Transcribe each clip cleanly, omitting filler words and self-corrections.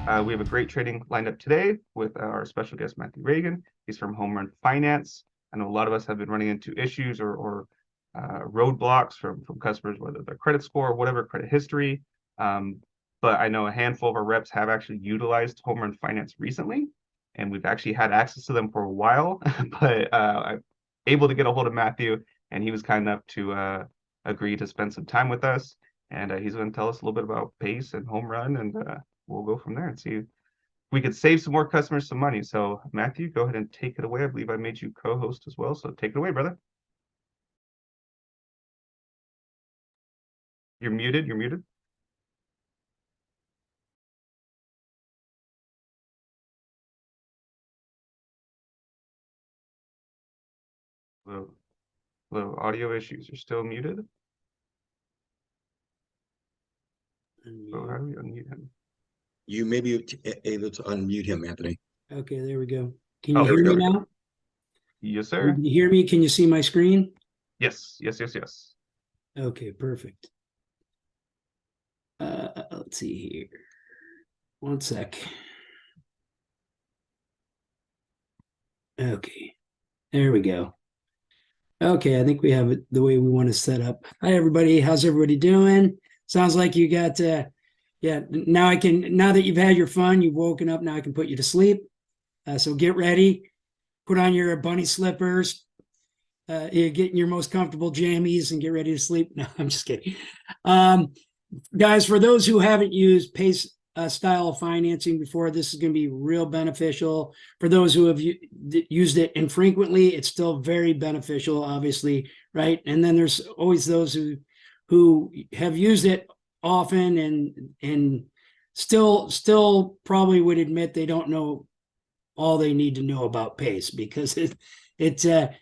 We have a great trading lined up today with our special guest, Matthew Reagan. He's from HomeRun Finance. I know a lot of us have been running into issues or roadblocks from customers, whether their credit score or whatever, credit history. But I know a handful of our reps have actually utilized HomeRun Finance recently, and we've actually had access to them for a while. But I'm able to get a hold of Matthew, and he was kind enough to agree to spend some time with us. And he's going to tell us a little bit about Pace and HomeRun, and we'll go from there and see if we could save some more customers some money. So Matthew, go ahead and take it away. I believe I made you co-host as well. So take it away, brother. You're muted. You're muted. Little audio issues. You're still muted. So how do we unmute him? You may be able to unmute him, Anthony. Okay, there we go. Can you hear me now? Yes, sir. Can you hear me? Can you see my screen? Yes. Okay, perfect. Let's see here. One sec. Okay, there we go. Okay, I think we have it the way we want to set up. Hi, everybody. How's everybody doing? Sounds like you got, yeah, now that you've had your fun, you've woken up, now I can put you to sleep. So get ready, put on your bunny slippers, get in your most comfortable jammies and get ready to sleep. No, I'm just kidding. Guys, for those who haven't used PACE style of financing before, this is going to be real beneficial. For those who have used it infrequently, it's still very beneficial, obviously, right? And then there's always those who have used it often and still probably would admit they don't know all they need to know about PACE, because it's an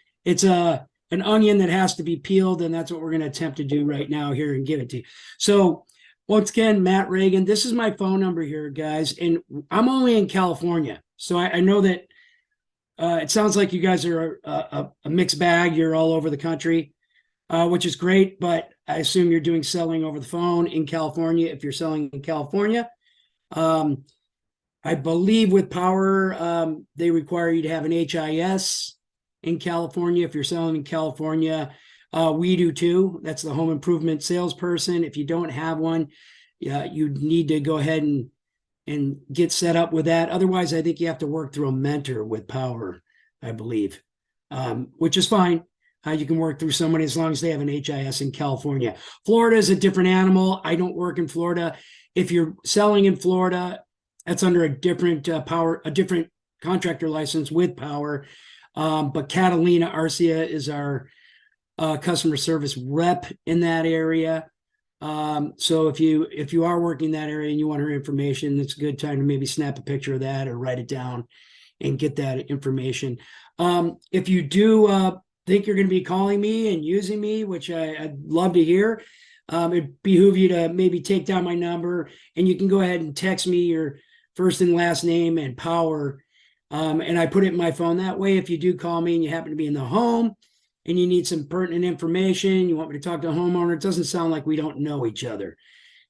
onion that has to be peeled, and that's what we're going to attempt to do right now here and give it to you. So once again, Matt Reagan, this is my phone number here, guys, and I'm only in California. So I know that it sounds like you guys are a mixed bag. You're all over the country, which is great, but I assume you're doing selling over the phone in California if you're selling in California. I believe with Powur, they require you to have an HIS in California if you're selling in California. We do too. That's the home improvement salesperson. If you don't have one, you need to go ahead and get set up with that. Otherwise, I think you have to work through a mentor with Powur, I believe, which is fine. You can work through somebody as long as they have an HIS in California. Florida is a different animal. I don't work in Florida. If you're selling in Florida, that's under a different Powur, a different contractor license with Powur. But Catalina Arcia is our customer service rep in that area. So if you are working that area and you want her information, it's a good time to maybe snap a picture of that or write it down and get that information. If you do think you're going to be calling me and using me, which I'd love to hear, it'd behoove you to maybe take down my number, and you can go ahead and text me your first and last name and Powur. And I put it in my phone. That way, if you do call me and you happen to be in the home and you need some pertinent information, you want me to talk to a homeowner, it doesn't sound like we don't know each other.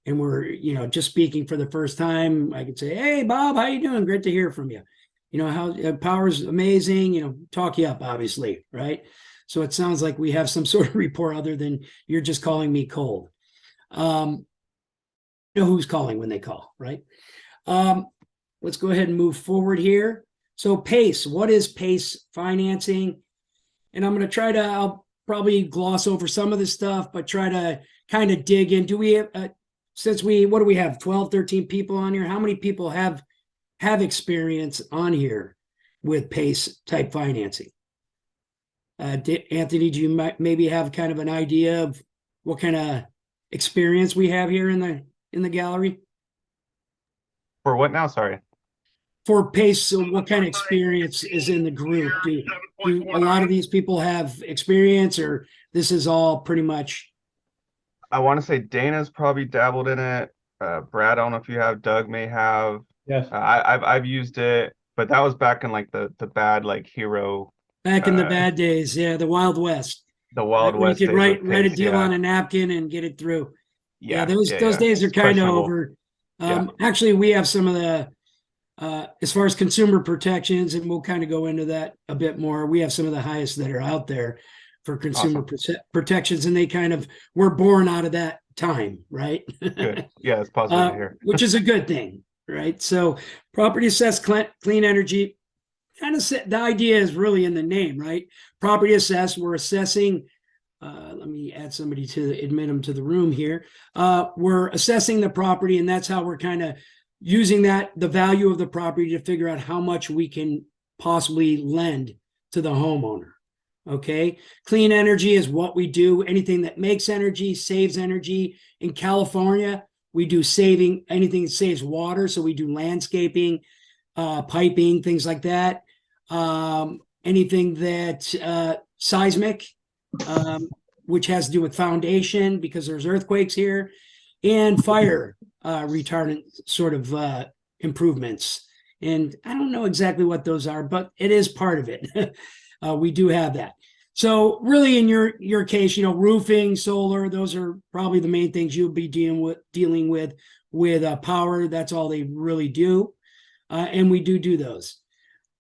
And we're, just speaking for the first time, I could say, hey, Bob, how you doing? Great to hear from you. How Powur's amazing, talk you up, obviously, right? So it sounds like we have some sort of rapport other than you're just calling me cold. Who's calling when they call, right? Let's go ahead and move forward here. So PACE, what is PACE financing? And I'm going to I'll probably gloss over some of this stuff, but try to kind of dig in. Do we have, what do we have, 12, 13 people on here? How many people have experience on here with PACE type financing? Anthony, do you maybe have kind of an idea of what kind of experience we have here in the gallery? For what now? Sorry. For PACE, so what kind of experience is in the group? Do a lot of these people have experience, or this is all pretty much? I want to say Dana's probably dabbled in it. Brad, I don't know if you have. Doug may have. Yes. I've used it, but that was back in like the bad hero. Back in the bad days, yeah, the Wild West. The Wild West. You could write a deal on a napkin and get it through. Those days are kind of over. Actually, we have some of the As far as consumer protections, and we'll kind of go into that a bit more, we have some of the highest that are out there for consumer Awesome. protections, and they kind of were born out of that time, right? Good. Yeah, it's positive to hear. Which is a good thing, right? So, property assessed clean energy, kind of the idea is really in the name, right? Property assessed, we're assessing. Let me add somebody to admit them to the room here. We're assessing the property, and that's how we're kind of using the value of the property to figure out how much we can possibly lend to the homeowner. Okay. Clean energy is what we do. Anything that makes energy, saves energy. In California, we do saving anything that saves water. So we do landscaping, piping, things like that. Anything that seismic, which has to do with foundation because there's earthquakes here, and fire retardant sort of improvements. And I don't know exactly what those are, but it is part of it. We do have that. So really, in your case, roofing, solar, those are probably the main things you'll be dealing with Powur. That's all they really do, and we do those.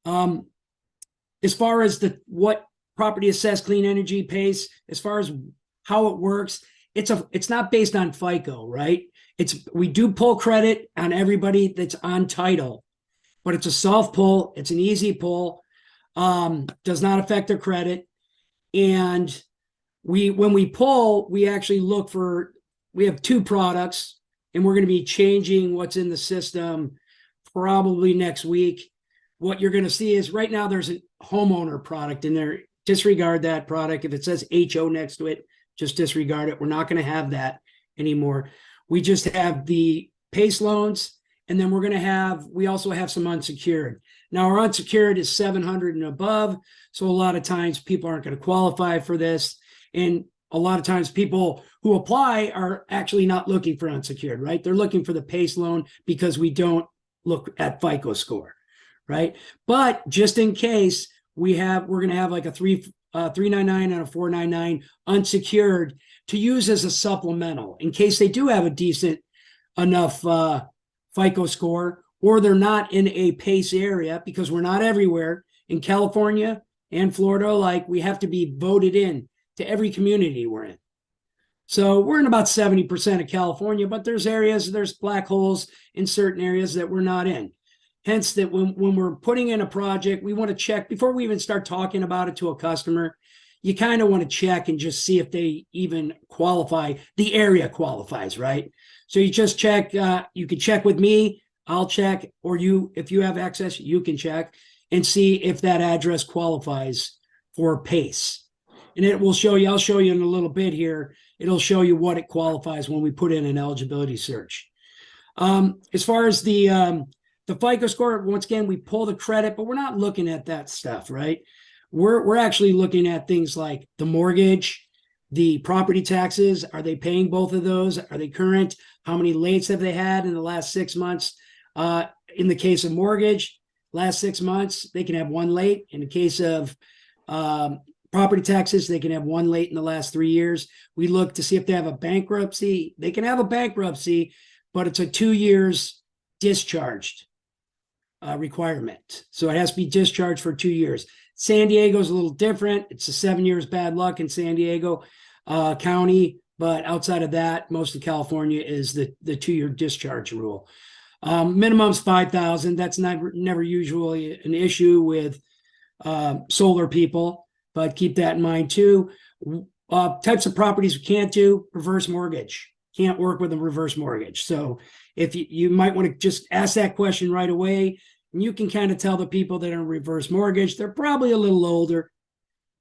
As far as what property assessed clean energy pays, as far as how it works, it's not based on FICO, right? We do pull credit on everybody that's on title, but it's a soft pull. It's an easy pull. Does not affect their credit. And when we pull, we actually we have two products, and we're going to be changing what's in the system probably next week. What you're going to see is right now there's a homeowner product in there. Disregard that product. If it says HO next to it, just disregard it. We're not going to have that anymore. We just have the PACE loans, and then we also have some unsecured. Now, our unsecured is 700 and above, so a lot of times people aren't going to qualify for this, and a lot of times people who apply are actually not looking for unsecured, right? They're looking for the PACE loan because we don't look at FICO score, right? But just in case, we're going to have like a 399 and a 499 unsecured to use as a supplemental in case they do have a decent enough FICO score, or they're not in a PACE area, because we're not everywhere. In California and Florida, like, we have to be voted in to every community we're in. So we're in about 70% of California, but there's black holes in certain areas that we're not in. Hence, that when we're putting in a project, we want to check before we even start talking about it to a customer. You kind of want to check and just see if they even qualify. The area qualifies, right? So you just check. You can check with me. I'll check, or if you have access, you can check and see if that address qualifies for PACE. And it will show you. I'll show you in a little bit here. It'll show you what it qualifies when we put in an eligibility search. As far as the FICO score, once again, we pull the credit, but we're not looking at that stuff, right? We're actually looking at things like the mortgage, the property taxes. Are they paying both of those? Are they current? How many lates have they had in the last 6 months? In the case of mortgage, last 6 months, they can have one late. In the case of property taxes, they can have one late in the last 3 years. We look to see if they have a bankruptcy. They can have a bankruptcy, but it's a 2 years discharged requirement. So it has to be discharged for 2 years. San Diego is a little different. It's a 7 years bad luck in San Diego County, but outside of that, most of California is the 2 year discharge rule. Minimum's 5,000. That's never usually an issue with solar people, but keep that in mind too. Types of properties we can't do: reverse mortgage. Can't work with a reverse mortgage. So if you might want to just ask that question right away, and you can kind of tell the people that are in reverse mortgage, they're probably a little older,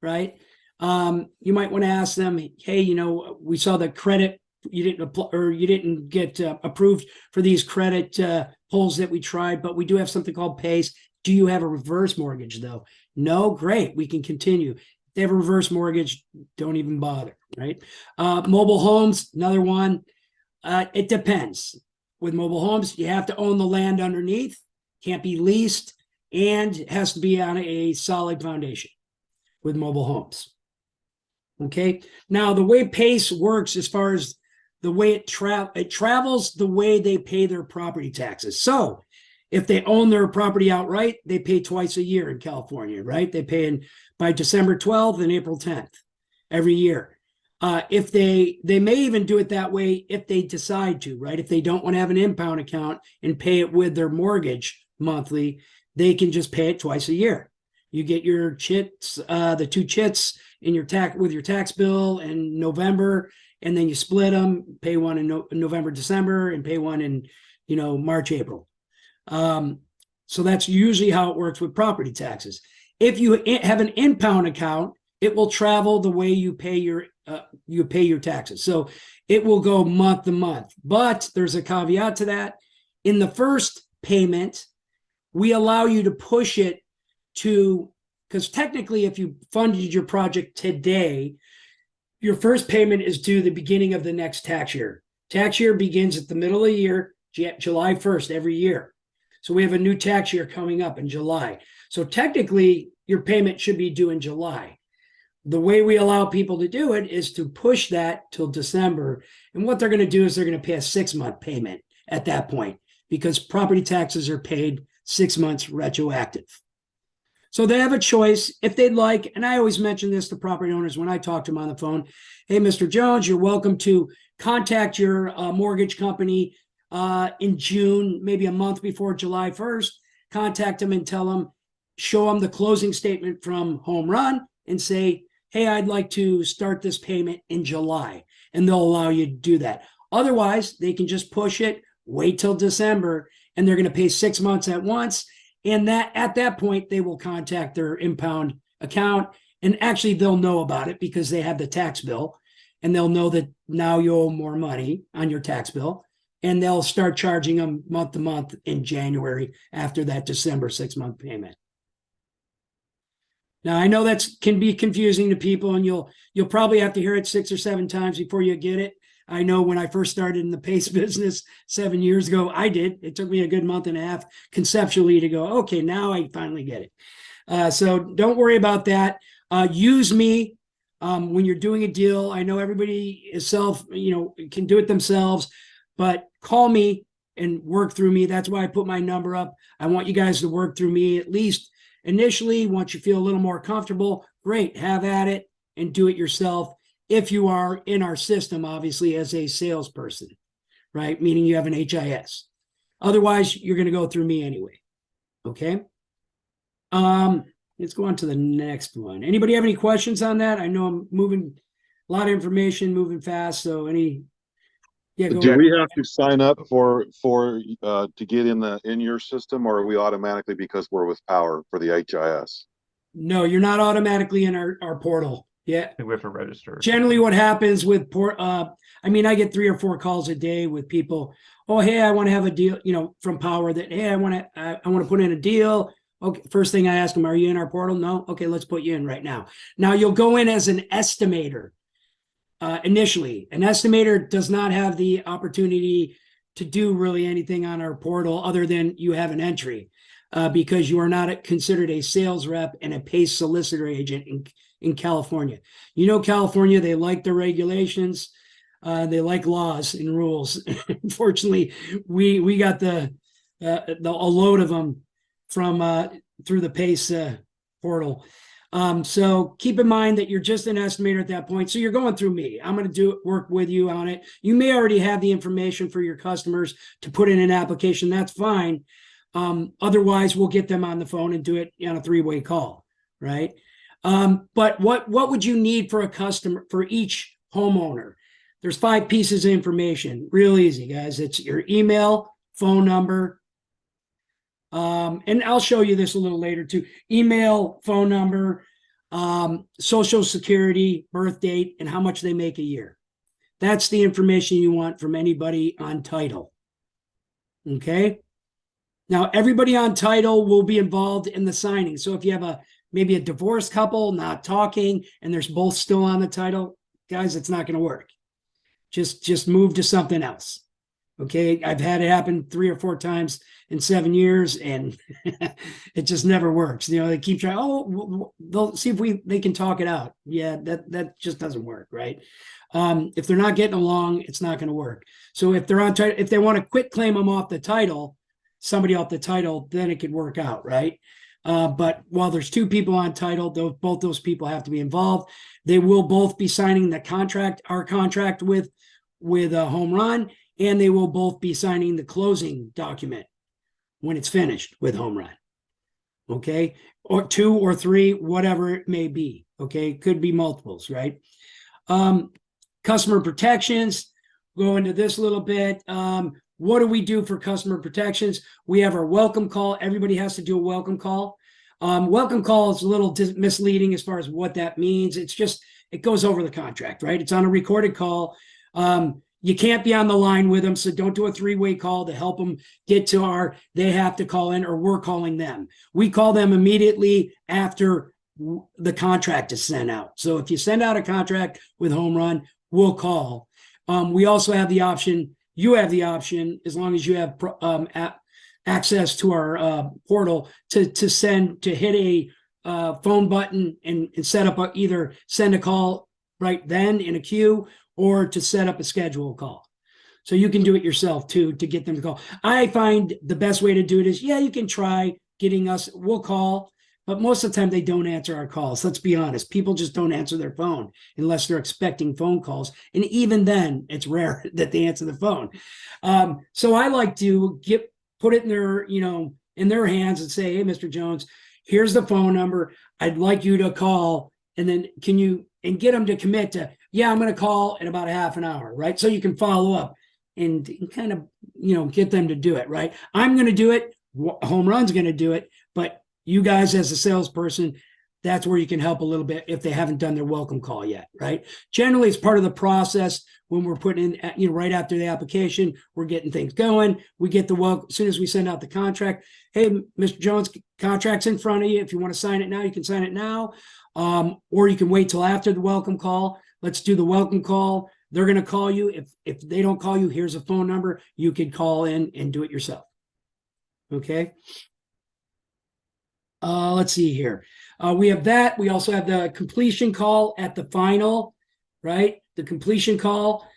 right? You might want to ask them, hey, we saw the credit, you didn't apply, or you didn't get approved for these credit pulls that we tried, but we do have something called PACE. Do you have a reverse mortgage though? No, great, we can continue. If they have a reverse mortgage, don't even bother, right? Mobile homes, another one. It depends. With mobile homes, you have to own the land underneath, can't be leased, and it has to be on a solid foundation with mobile homes. Okay. Now, the way PACE works, as far as the way it travels, the way they pay their property taxes. So If they own their property outright, they pay twice a year in California, right? They pay in by December 12th and April 10th every year. If they may even do it that way if they decide to, right? If they don't want to have an impound account and pay it with their mortgage monthly, they can just pay it twice a year. You get your chits, the 2 chits in your with your tax bill in November, and then you split them, pay one in November, December, and pay one in, March, April. So that's usually how it works with property taxes. If you have an impound account, it will travel the way you pay your taxes. So it will go month to month. But there's a caveat to that. In the first payment, we allow you to push it to, because technically, if you funded your project today, your first payment is due the beginning of the next tax year. Tax year begins at the middle of the year, July 1st every year. So we have a new tax year coming up in July. So technically, your payment should be due in July. The way we allow people to do it is to push that till December. And what they're going to do is they're going to pay a 6-month payment at that point, because property taxes are paid 6 months retroactive. So they have a choice if they'd like. And I always mention this to property owners when I talk to them on the phone. Hey, Mr. Jones, you're welcome to contact your mortgage company in June, maybe a month before July 1st. Contact them and tell them, show them the closing statement from HomeRun and say, hey, I'd like to start this payment in July. And they'll allow you to do that. Otherwise, they can just push it, wait till December, and they're going to pay 6 months at once. And that at that point, they will contact their impound account. And actually, they'll know about it because they have the tax bill. And they'll know that now you owe more money on your tax bill. And they'll start charging them month to month in January after that December 6-month payment. Now, I know that can be confusing to people, and you'll probably have to hear it 6 or 7 times before you get it. I know when I first started in the PACE business 7 years ago, I did. It took me a good month and a half conceptually to go, okay, now I finally get it. So don't worry about that. Use me when you're doing a deal. I know everybody is can do it themselves, but call me and work through me. That's why I put my number up. I want you guys to work through me at least initially. Once you feel a little more comfortable, great, have at it and do it yourself. If you are in our system, obviously, as a salesperson, right? Meaning you have an HIS. Otherwise, you're going to go through me anyway. Okay. Let's go on to the next one. Anybody have any questions on that? I know I'm moving a lot of information, moving fast. So yeah, go Do ahead. we have to sign up for to get in your system, or are we automatically, because we're with Powur, for the HIS? No, you're not automatically in our portal. Yeah. We have to register. Generally, what happens with I get 3 or 4 calls a day with people. Oh, hey, I want to have a deal, from Powur that, hey, I want to put in a deal. Okay. First thing I ask them, are you in our portal? No. Okay, let's put you in right now. Now you'll go in as an estimator. Initially, an estimator does not have the opportunity to do really anything on our portal other than you have an entry, because you are not considered a sales rep and a PACE solicitor agent in California. California, they like the regulations, they like laws and rules. Unfortunately, we got a load of them from through the PACE portal. So keep in mind that you're just an estimator at that point. So you're going through me. I'm going to work with you on it. You may already have the information for your customers to put in an application. That's fine. Otherwise, we'll get them on the phone and do it on a 3-way call, right? But what would you need for a customer, for each homeowner? There's 5 pieces of information. Real easy, guys. It's your email, phone number, and I'll show you this a little later too. Email, phone number, social security, birth date, and how much they make a year. That's the information you want from anybody on title. Okay. Now, everybody on title will be involved in the signing. So if you have maybe a divorced couple not talking and there's both still on the title, guys, it's not going to work. Just move to something else. Okay. I've had it happen 3 or 4 times in 7 years, and it just never works. They keep trying. Oh, they'll see if they can talk it out. Yeah, that just doesn't work, right? If they're not getting along, it's not going to work. So if they're on title, if they want to quit claim them off the title, somebody out the title, then it could work out, right? But while there's two people on title, both those people have to be involved. They will both be signing the contract, our contract with HomeRun, and they will both be signing the closing document when it's finished with HomeRun. Okay, or two or three, whatever it may be. Okay, could be multiples, right? Customer protections. Go into this a little bit. What do we do for customer protections? We have our welcome call. Everybody has to do a welcome call. Welcome call is a little misleading as far as what that means. It's just, it goes over the contract, right? It's on a recorded call. You can't be on the line with them, so don't do a three-way call to help them get to they have to call in, or we're calling them. We call them immediately after the contract is sent out. So if you send out a contract with HomeRun, we'll call. We also have the option, you have the option, as long as you have access to our portal, to hit a phone button and set up either send a call right then in a queue, or to set up a schedule call. So you can do it yourself too, to get them to call. I find the best way to do it is, yeah, you can try getting us, we'll call, but most of the time they don't answer our calls. Let's be honest. People just don't answer their phone unless they're expecting phone calls. And even then, it's rare that they answer the phone. So I like to put it in their, in their hands and say, hey, Mr. Jones, here's the phone number. I'd like you to call. And then and get them to commit to, yeah, I'm going to call in about a half an hour, right? So you can follow up and kind of, get them to do it, right? I'm going to do it. HomeRun's going to do it. But you guys as a salesperson, that's where you can help a little bit if they haven't done their welcome call yet, right? Generally, it's part of the process when we're putting in, right after the application, we're getting things going. We get the welcome, as soon as we send out the contract. Hey, Mr. Jones, contract's in front of you. If you want to sign it now, you can sign it now. Or you can wait till after the welcome call. Let's do the welcome call. They're going to call you. If they don't call you, here's a phone number. You could call in and do it yourself. Okay. Let's see here. We have that. We also have the completion call at the final, right? The completion call.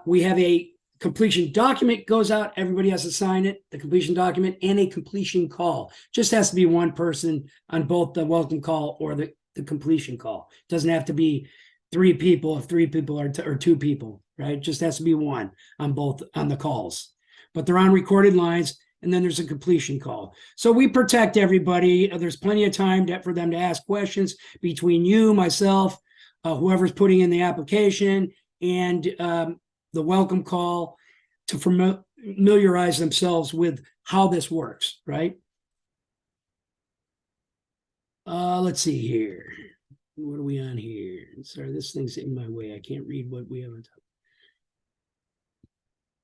We have a completion document goes out. Everybody has to sign it, the completion document, and a completion call. Just has to be one person on both the welcome call or the completion call. It doesn't have to be three people if three people or two people, right? It just has to be one on both on the calls. But they're on recorded lines, and then there's a completion call. So we protect everybody. There's plenty of time for them to ask questions between you, myself, whoever's putting in the application, and the welcome call to familiarize themselves with how this works, right? Let's see here. What are we on here? Sorry, this thing's in my way. I can't read what we have on top.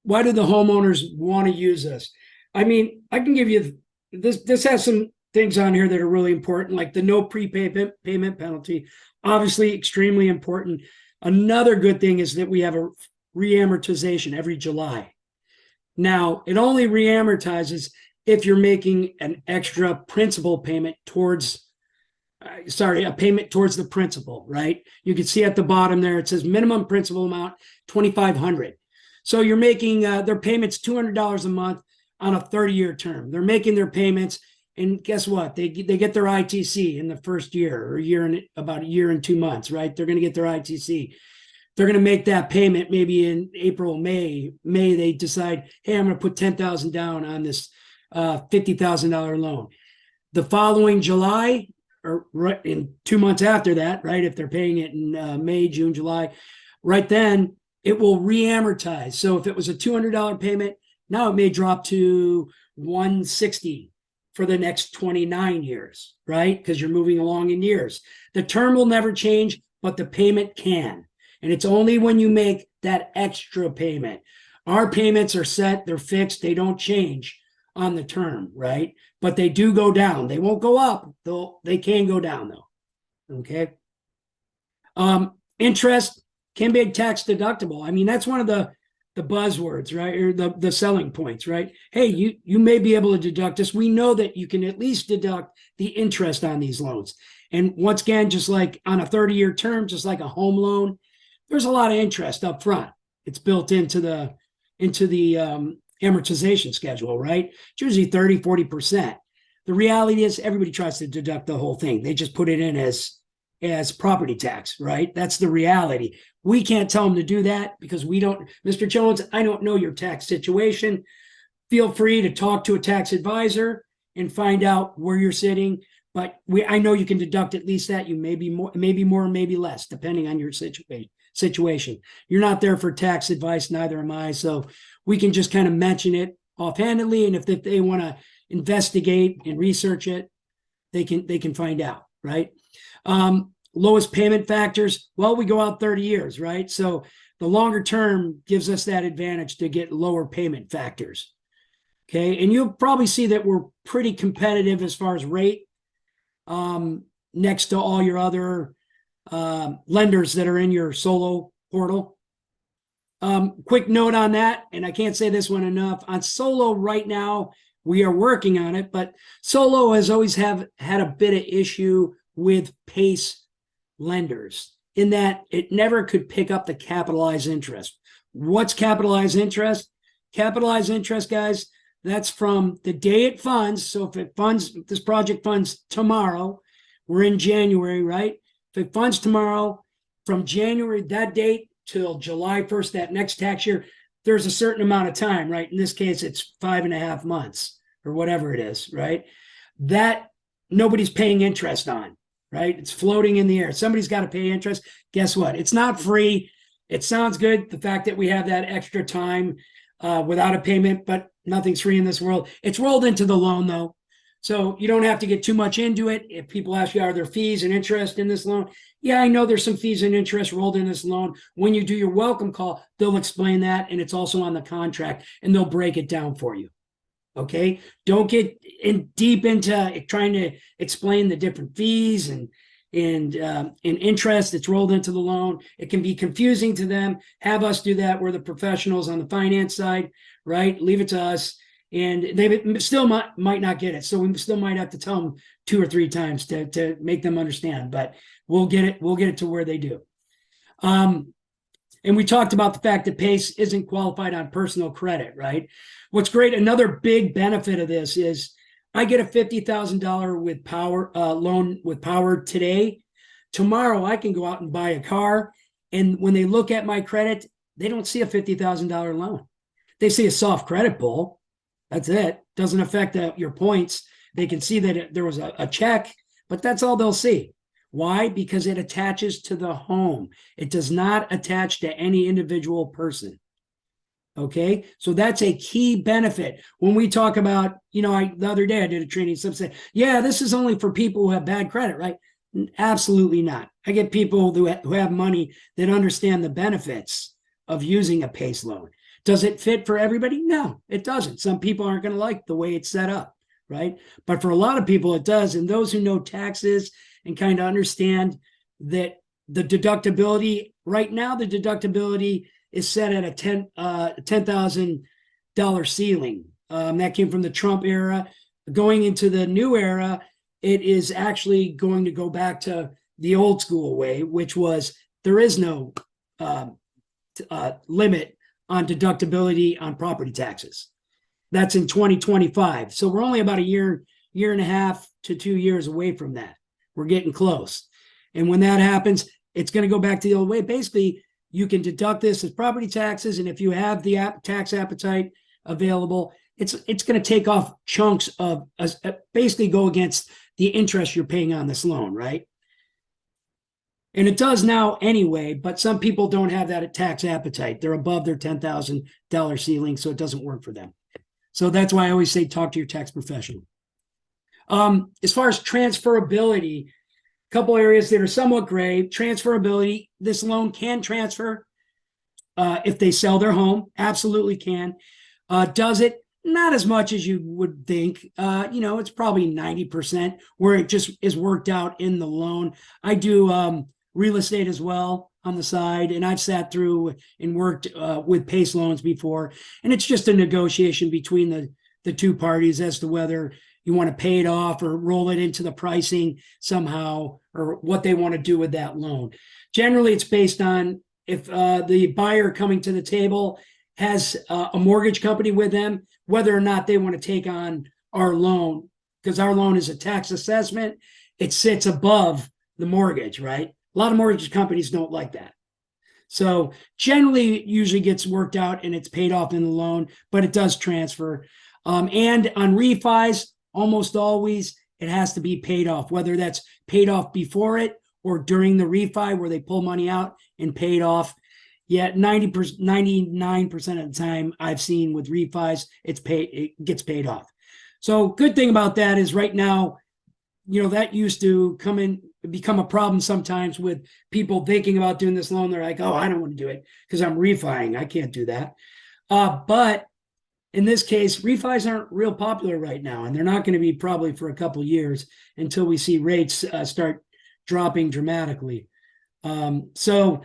Why do the homeowners want to use us? I mean, I can give you this. This has some things on here that are really important, like the no prepayment penalty. Obviously, extremely important. Another good thing is that we have a reamortization every July. Now, it only reamortizes if you're making an extra principal payment towards, a payment towards the principal, right? You can see at the bottom there, it says minimum principal amount, $2,500. So you're making their payments $200 a month on a 30-year term. They're making their payments, and guess what? They get their ITC in the first year, or about a year and 2 months, right? They're going to get their ITC. They're going to make that payment maybe in April, May. They decide, hey, I'm going to put $10,000 down on this $50,000 loan. The following July, or right in 2 months after that, right? If they're paying it in May, June, July, right then it will reamortize. So if it was a $200 payment, now it may drop to $160 for the next 29 years, right? Because you're moving along in years. The term will never change, but the payment can. And it's only when you make that extra payment. Our payments are set, they're fixed, they don't change on the term, right? But they do go down. They won't go up, though they can go down, though. Okay. Interest can be tax deductible. I mean, that's one of the buzzwords, right? Or the selling points, right? Hey, you may be able to deduct this. We know that you can at least deduct the interest on these loans. And once again, just like on a 30-year term, just like a home loan, there's a lot of interest up front. It's built into the amortization schedule, right? It's usually 30, 40%. The reality is everybody tries to deduct the whole thing. They just put it in as property tax, right? That's the reality. We can't tell them to do that because we don't, Mr. Jones, I don't know your tax situation. Feel free to talk to a tax advisor and find out where you're sitting. But I know you can deduct at least that. You may be more, maybe less, depending on your situation. You're not there for tax advice, neither am I. So we can just kind of mention it offhandedly. And if they want to investigate and research it, they can find out, right? Lowest payment factors. Well, we go out 30 years, right? So the longer term gives us that advantage to get lower payment factors. Okay. And you'll probably see that we're pretty competitive as far as rate, next to all your other lenders that are in your solo portal. Quick note on that, and I can't say this one enough. On solo right now, we are working on it, but solo has always had a bit of issue with PACE lenders in that it never could pick up the capitalized interest. What's capitalized interest? Capitalized interest, guys, that's from the day it funds. So if this project funds tomorrow, we're in January, right? If it funds tomorrow, from January, that date, till July 1st, that next tax year, there's a certain amount of time, right? In this case, it's 5.5 months or whatever it is, right? That nobody's paying interest on, right? It's floating in the air. Somebody's got to pay interest. Guess what? It's not free. It sounds good, the fact that we have that extra time without a payment, but nothing's free in this world. It's rolled into the loan, though. So you don't have to get too much into it. If people ask you, are there fees and interest in this loan? Yeah, I know there's some fees and interest rolled in this loan. When you do your welcome call, they'll explain that, and it's also on the contract, and they'll break it down for you. Okay? Don't get deep into trying to explain the different fees and interest that's rolled into the loan. It can be confusing to them. Have us do that. We're the professionals on the finance side, right? Leave it to us. And they still might not get it. So we still might have to tell them 2 or 3 times to make them understand, but we'll get it to where they do. And we talked about the fact that PACE isn't qualified on personal credit, right? What's great, another big benefit of this is I get a $50,000 with Powur loan with Powur today. Tomorrow I can go out and buy a car, and when they look at my credit, they don't see a $50,000 loan. They see a soft credit pull. That's it. Doesn't affect your points. They can see that there was a check, but that's all they'll see. Why? Because it attaches to the home. It does not attach to any individual person. Okay, so that's a key benefit. When we talk about, the other day I did a training, some say, yeah, this is only for people who have bad credit, right? Absolutely not. I get people who have money that understand the benefits of using a PACE loan. Does it fit for everybody? No, it doesn't. Some people aren't going to like the way it's set up, right? But for a lot of people, it does. And those who know taxes and kind of understand that the deductibility, right now, the deductibility is set at a $10,000 ceiling. That came from the Trump era. Going into the new era, it is actually going to go back to the old school way, which was there is no limit on deductibility on property taxes. That's in 2025. So we're only about a year and a half to 2 years away from that. We're getting close. And when that happens, it's going to go back to the old way. Basically, you can deduct this as property taxes. And if you have the tax appetite available, it's going to take off chunks of basically go against the interest you're paying on this loan, right? And it does now anyway, but some people don't have that tax appetite. They're above their $10,000 ceiling, so it doesn't work for them. So that's why I always say talk to your tax professional. As far as transferability, a couple areas that are somewhat gray. Transferability, this loan can transfer if they sell their home. Absolutely can. Does it? Not as much as you would think. It's probably 90% where it just is worked out in the loan. I do real estate as well on the side, and I've sat through and worked with PACE loans before, and it's just a negotiation between the two parties as to whether you want to pay it off or roll it into the pricing somehow, or what they want to do with that loan. Generally, it's based on if the buyer coming to the table has a mortgage company with them, whether or not they want to take on our loan, because our loan is a tax assessment. It sits above the mortgage, right? A lot of mortgage companies don't like that. So generally, it usually gets worked out and it's paid off in the loan, but it does transfer. And on refis, almost always it has to be paid off, whether that's paid off before it or during the refi where they pull money out and paid off. Yeah, 90%, 99% of the time I've seen with refis, it gets paid off. So good thing about that is right now, that used to become a problem sometimes with people thinking about doing this loan. They're like, oh, I don't want to do it because I'm refining. I can't do that. But in this case, refis aren't real popular right now, and they're not going to be probably for a couple of years until we see rates start dropping dramatically. So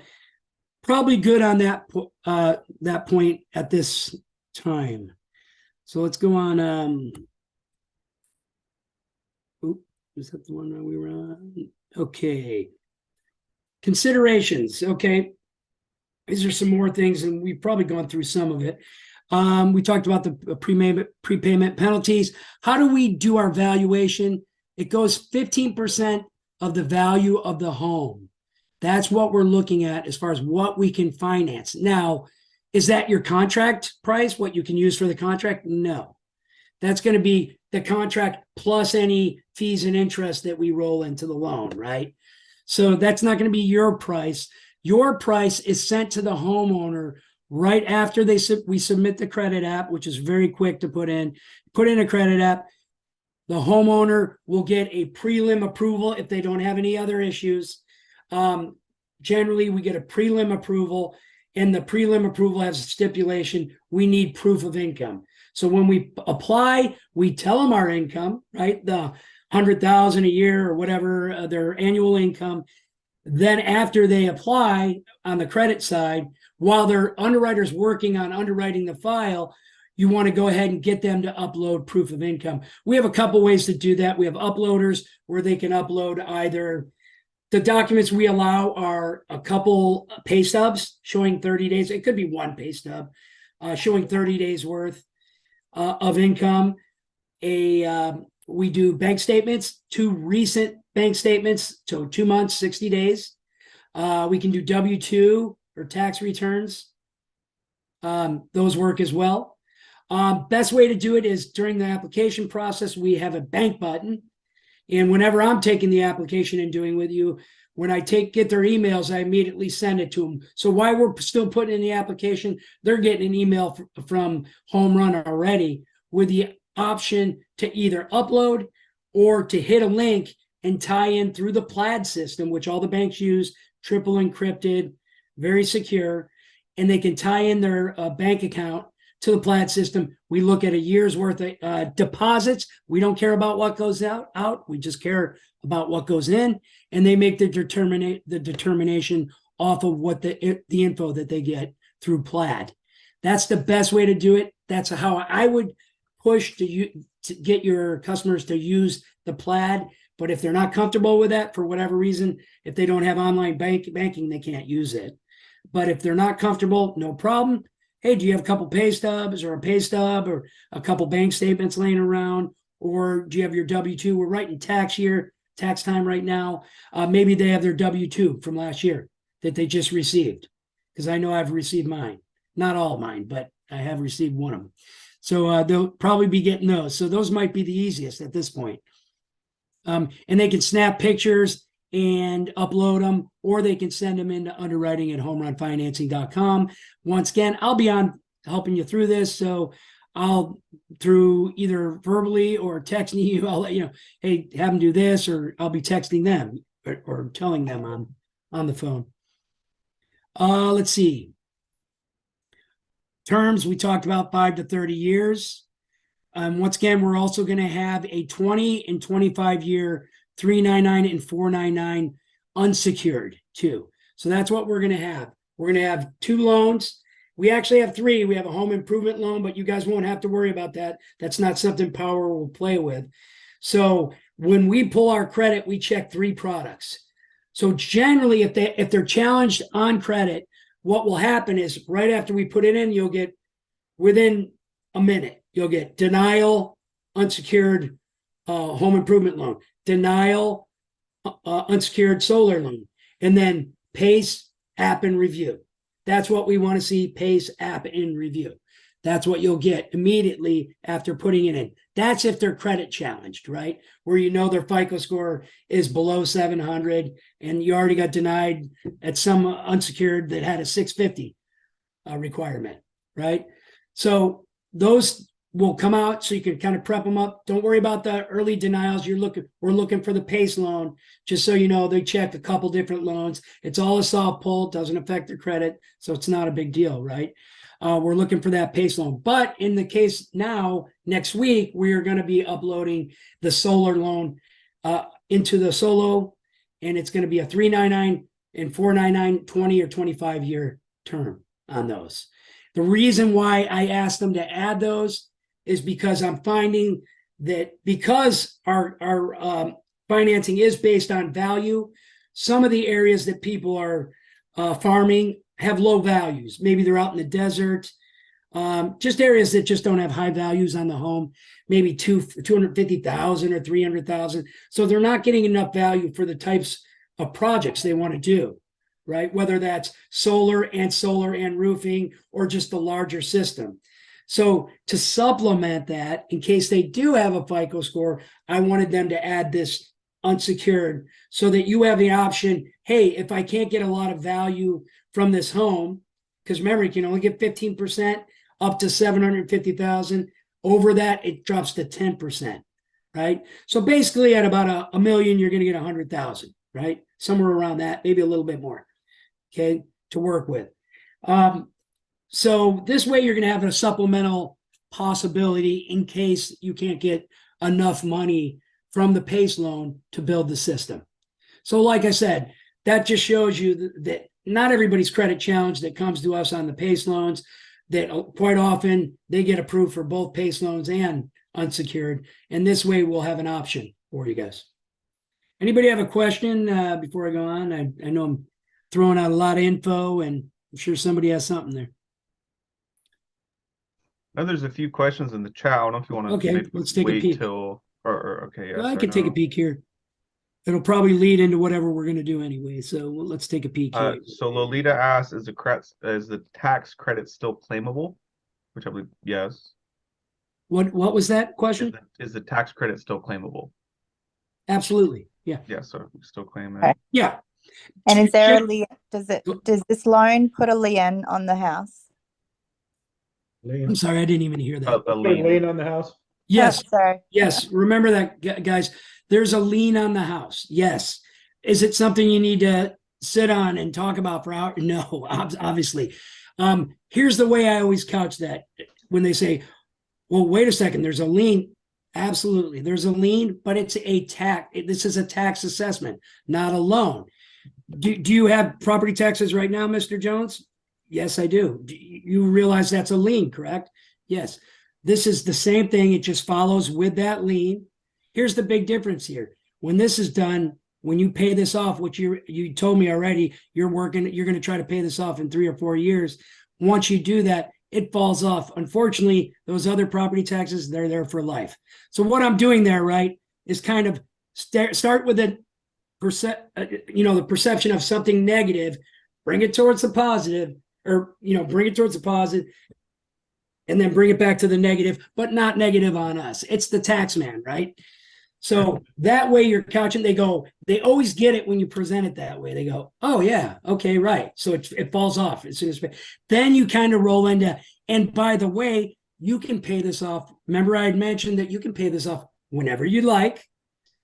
probably good on that point at this time. So let's go on. Is that the one that we were on? Okay. Considerations. Okay. These are some more things, and we've probably gone through some of it. We talked about the prepayment penalties. How do we do our valuation? It goes 15% of the value of the home. That's what we're looking at as far as what we can finance. Now, is that your contract price, what you can use for the contract? No. That's going to be the contract plus any fees and interest that we roll into the loan, right? So that's not going to be your price. Your price is sent to the homeowner right after we submit the credit app, which is very quick to put in. Put in a credit app. The homeowner will get a prelim approval if they don't have any other issues. Generally, we get a prelim approval, and the prelim approval has a stipulation. We need proof of income. So when we apply, we tell them our income, right? The $100,000 a year or whatever their annual income. Then after they apply on the credit side, while their underwriter's working on underwriting the file, you want to go ahead and get them to upload proof of income. We have a couple ways to do that. We have uploaders where they can upload either the documents we allow are a couple pay stubs showing 30 days. It could be one pay stub showing 30 days worth of income. We do bank statements, 2 recent bank statements, so 2 months, 60 days. We can do W-2 or tax returns. Those work as well. Best way to do it is during the application process, we have a bank button. And whenever I'm taking the application and doing with you, when I get their emails, I immediately send it to them. So while we're still putting in the application, they're getting an email from HomeRun already with the option to either upload or to hit a link and tie in through the Plaid system, which all the banks use, triple encrypted, very secure, and they can tie in their bank account to the Plaid system. We look at a year's worth of deposits. We don't care about what goes out. We just care about what goes in, and they make the determination off of what the info that they get through Plaid. That's the best way to do it. That's how I would push to get your customers to use the Plaid. But if they're not comfortable with that for whatever reason, if they don't have online banking, they can't use it. But if they're not comfortable, no problem. Hey, do you have a couple pay stubs or a pay stub or a couple bank statements laying around? Or do you have your W-2? We're writing tax time right now. Maybe they have their W-2 from last year that they just received, because I know I've received mine. Not all of mine, but I have received one of them. So they'll probably be getting those. So those might be the easiest at this point. And they can snap pictures and upload them, or they can send them into underwriting at homerunfinancing.com. Once again, I'll be on helping you through this. So I'll, through either verbally or texting you, I'll let you know, hey, have them do this, or I'll be texting them or telling them on the phone. Let's see. Terms, we talked about 5 to 30 years. Once again, we're also going to have a 20 and 25 year 399 and 499 unsecured too. So that's what we're going to have. We're going to have 2 loans. We actually have 3. We have a home improvement loan, but you guys won't have to worry about that. That's not something Powur will play with. So when we pull our credit, we check 3 products. So generally, if they're challenged on credit, what will happen is right after we put it in, you'll get within a minute, you'll get denial, unsecured home improvement loan, denial, unsecured solar loan, and then PACE app and review. That's what we want to see, PACE app and review. That's what you'll get immediately after putting it in. That's if they're credit challenged, right? Where you know their FICO score is below 700 and you already got denied at some unsecured that had a 650 requirement, right? So those will come out so you can kind of prep them up. Don't worry about the early denials. We're looking for the PACE loan, just so you know, they check a couple different loans. It's all a soft pull, doesn't affect their credit, so it's not a big deal, right? We're looking for that PACE loan. But in the case now, next week, we are going to be uploading the solar loan into the Solo, and it's going to be a 399 and 499, 20 or 25 year term on those. The reason why I asked them to add those is because I'm finding that because our financing is based on value, some of the areas that people are farming have low values. Maybe they're out in the desert, just areas that just don't have high values on the home, maybe 250,000 or 300,000. So they're not getting enough value for the types of projects they want to do, right? Whether that's solar and roofing or just the larger system. So to supplement that, in case they do have a FICO score, I wanted them to add this unsecured so that you have the option, hey, if I can't get a lot of value from this home, because remember, you can only get 15% up to 750,000. Over that, it drops to 10%, right? So basically at about a million, you're going to get 100,000, right? Somewhere around that, maybe a little bit more, okay, to work with. So this way you're going to have a supplemental possibility in case you can't get enough money from the PACE loan to build the system. So like I said, that just shows you that not everybody's credit challenged that comes to us on the PACE loans, that quite often they get approved for both PACE loans and unsecured. And this way we'll have an option for you guys. Anybody have a question before I go on? I know I'm throwing out a lot of info and I'm sure somebody has something there. Now there's a few questions in the chat. I don't know if you want to Okay, let's take a wait peek. till okay, yeah. Well, I sorry, could take a peek here. It'll probably lead into whatever we're going to do anyway. So let's take a peek here. So Lolita asks, is the tax credit still claimable? Which I believe yes. What was that question? Is the tax credit still claimable? Absolutely. Yeah. Yeah, so we still claim it. Okay. Yeah. And is there a lien? Does this loan put a lien on the house? I'm sorry, I didn't even hear that. A lien. Lien on the house? Yes. Oh, sorry. Yes. Remember that, guys. There's a lien on the house. Yes. Is it something you need to sit on and talk about for hours? No, obviously. Here's the way I always couch that when they say, well, wait a second, there's a lien. Absolutely. There's a lien, but it's a tax. This is a tax assessment, not a loan. Do you have property taxes right now, Mr. Jones? Yes, I do. You realize that's a lien, correct? Yes. This is the same thing. It just follows with that lien. Here's the big difference here. When this is done, when you pay this off, which you told me already, you're going to try to pay this off in 3 or 4 years. Once you do that, it falls off. Unfortunately, those other property taxes, they're there for life. So what I'm doing there, right, is kind of start with the perception of something negative, bring it towards the positive, or bring it towards the positive, and then bring it back to the negative, but not negative on us. It's the tax man, right? So that way you're couching, they always get it when you present it that way. They go, oh yeah, okay, right. So it falls off as soon as, then you kind of roll into, and by the way, you can pay this off. Remember I had mentioned that you can pay this off whenever you like.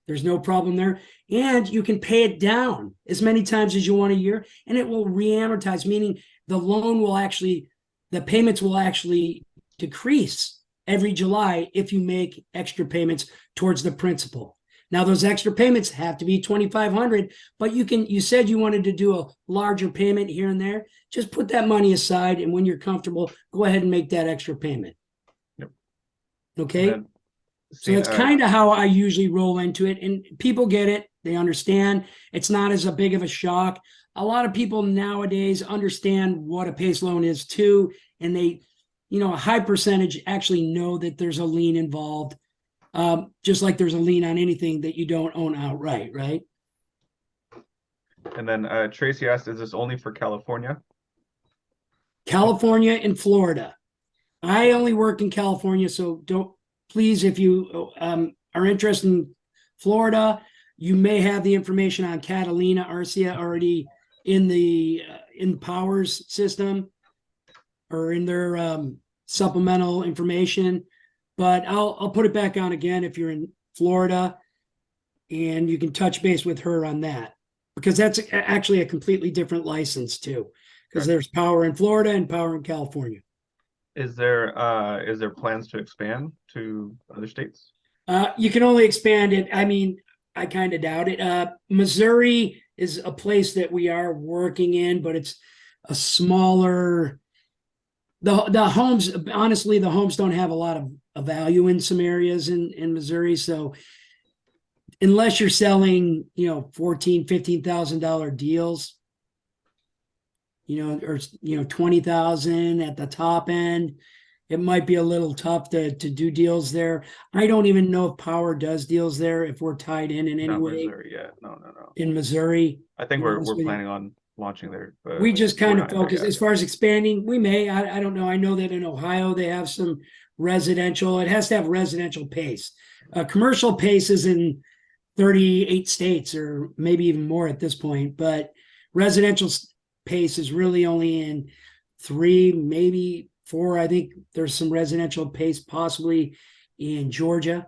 There's no problem there. And you can pay it down as many times as you want a year, and it will re-amortize, meaning the payments will actually decrease every July if you make extra payments towards the principal. Now, those extra payments have to be $2,500, but you said you wanted to do a larger payment here and there. Just put that money aside, and when you're comfortable, go ahead and make that extra payment. Yep. Okay. So that's kind of how I usually roll into it. And people get it. They understand. It's not as a big of a shock. A lot of people nowadays understand what a PACE loan is too. And they, a high percentage actually know that there's a lien involved. Just like there's a lien on anything that you don't own outright, right? And then Tracy asked, is this only for California? California and Florida. I only work in California, so please, if you are interested in Florida, you may have the information on Catalina, Arcia already in Powur's system or in their supplemental information. But I'll put it back on again if you're in Florida, and you can touch base with her on that, because that's actually a completely different license too, because there's Powur in Florida and Powur in California. Is there plans to expand to other states? You can only expand it. I mean, I kind of doubt it. Missouri is a place that we are working in, but it's a smaller. The homes, honestly, the homes don't have a lot of value in some areas in Missouri. So unless you're selling, $14,000, $15,000 deals, or 20,000 at the top end, it might be a little tough to do deals there. I don't even know if Powur does deals there, if we're tied in any way. Missouri yet. No. In Missouri. I think we're planning on launching there. But we just kind of focus as far as expanding. We may, I don't know. I know that in Ohio, they have some residential. It has to have residential PACE. Commercial PACE is in 38 states or maybe even more at this point, but residential PACE is really only in 3, maybe 4. I think there's some residential PACE possibly in Georgia,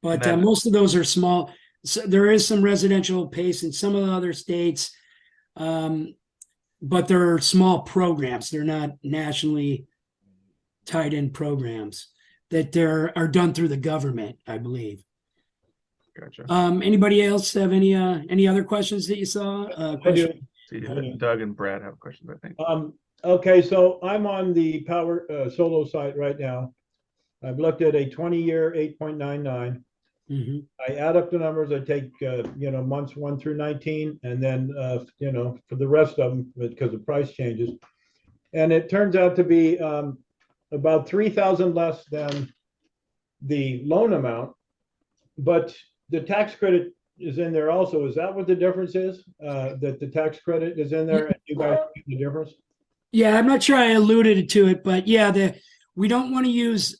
but most of those are small. So there is some residential PACE in some of the other states, but they're small programs. They're not nationally tied in programs that are done through the government, I believe. Gotcha. Anybody else have any other questions that you saw? Doug and Brad have questions, I think. Okay, so I'm on the Powur solo site right now. I've looked at a 20-year 8.99. Mm-hmm. I add up the numbers. I take months 1 through 19, and then for the rest of them, because the price changes, and it turns out to be about 3,000 less than the loan amount, but the tax credit is in there also. Is that what the difference is? That the tax credit is in there, and you guys get the difference? Yeah, I'm not sure I alluded to it, but yeah, we don't want to use.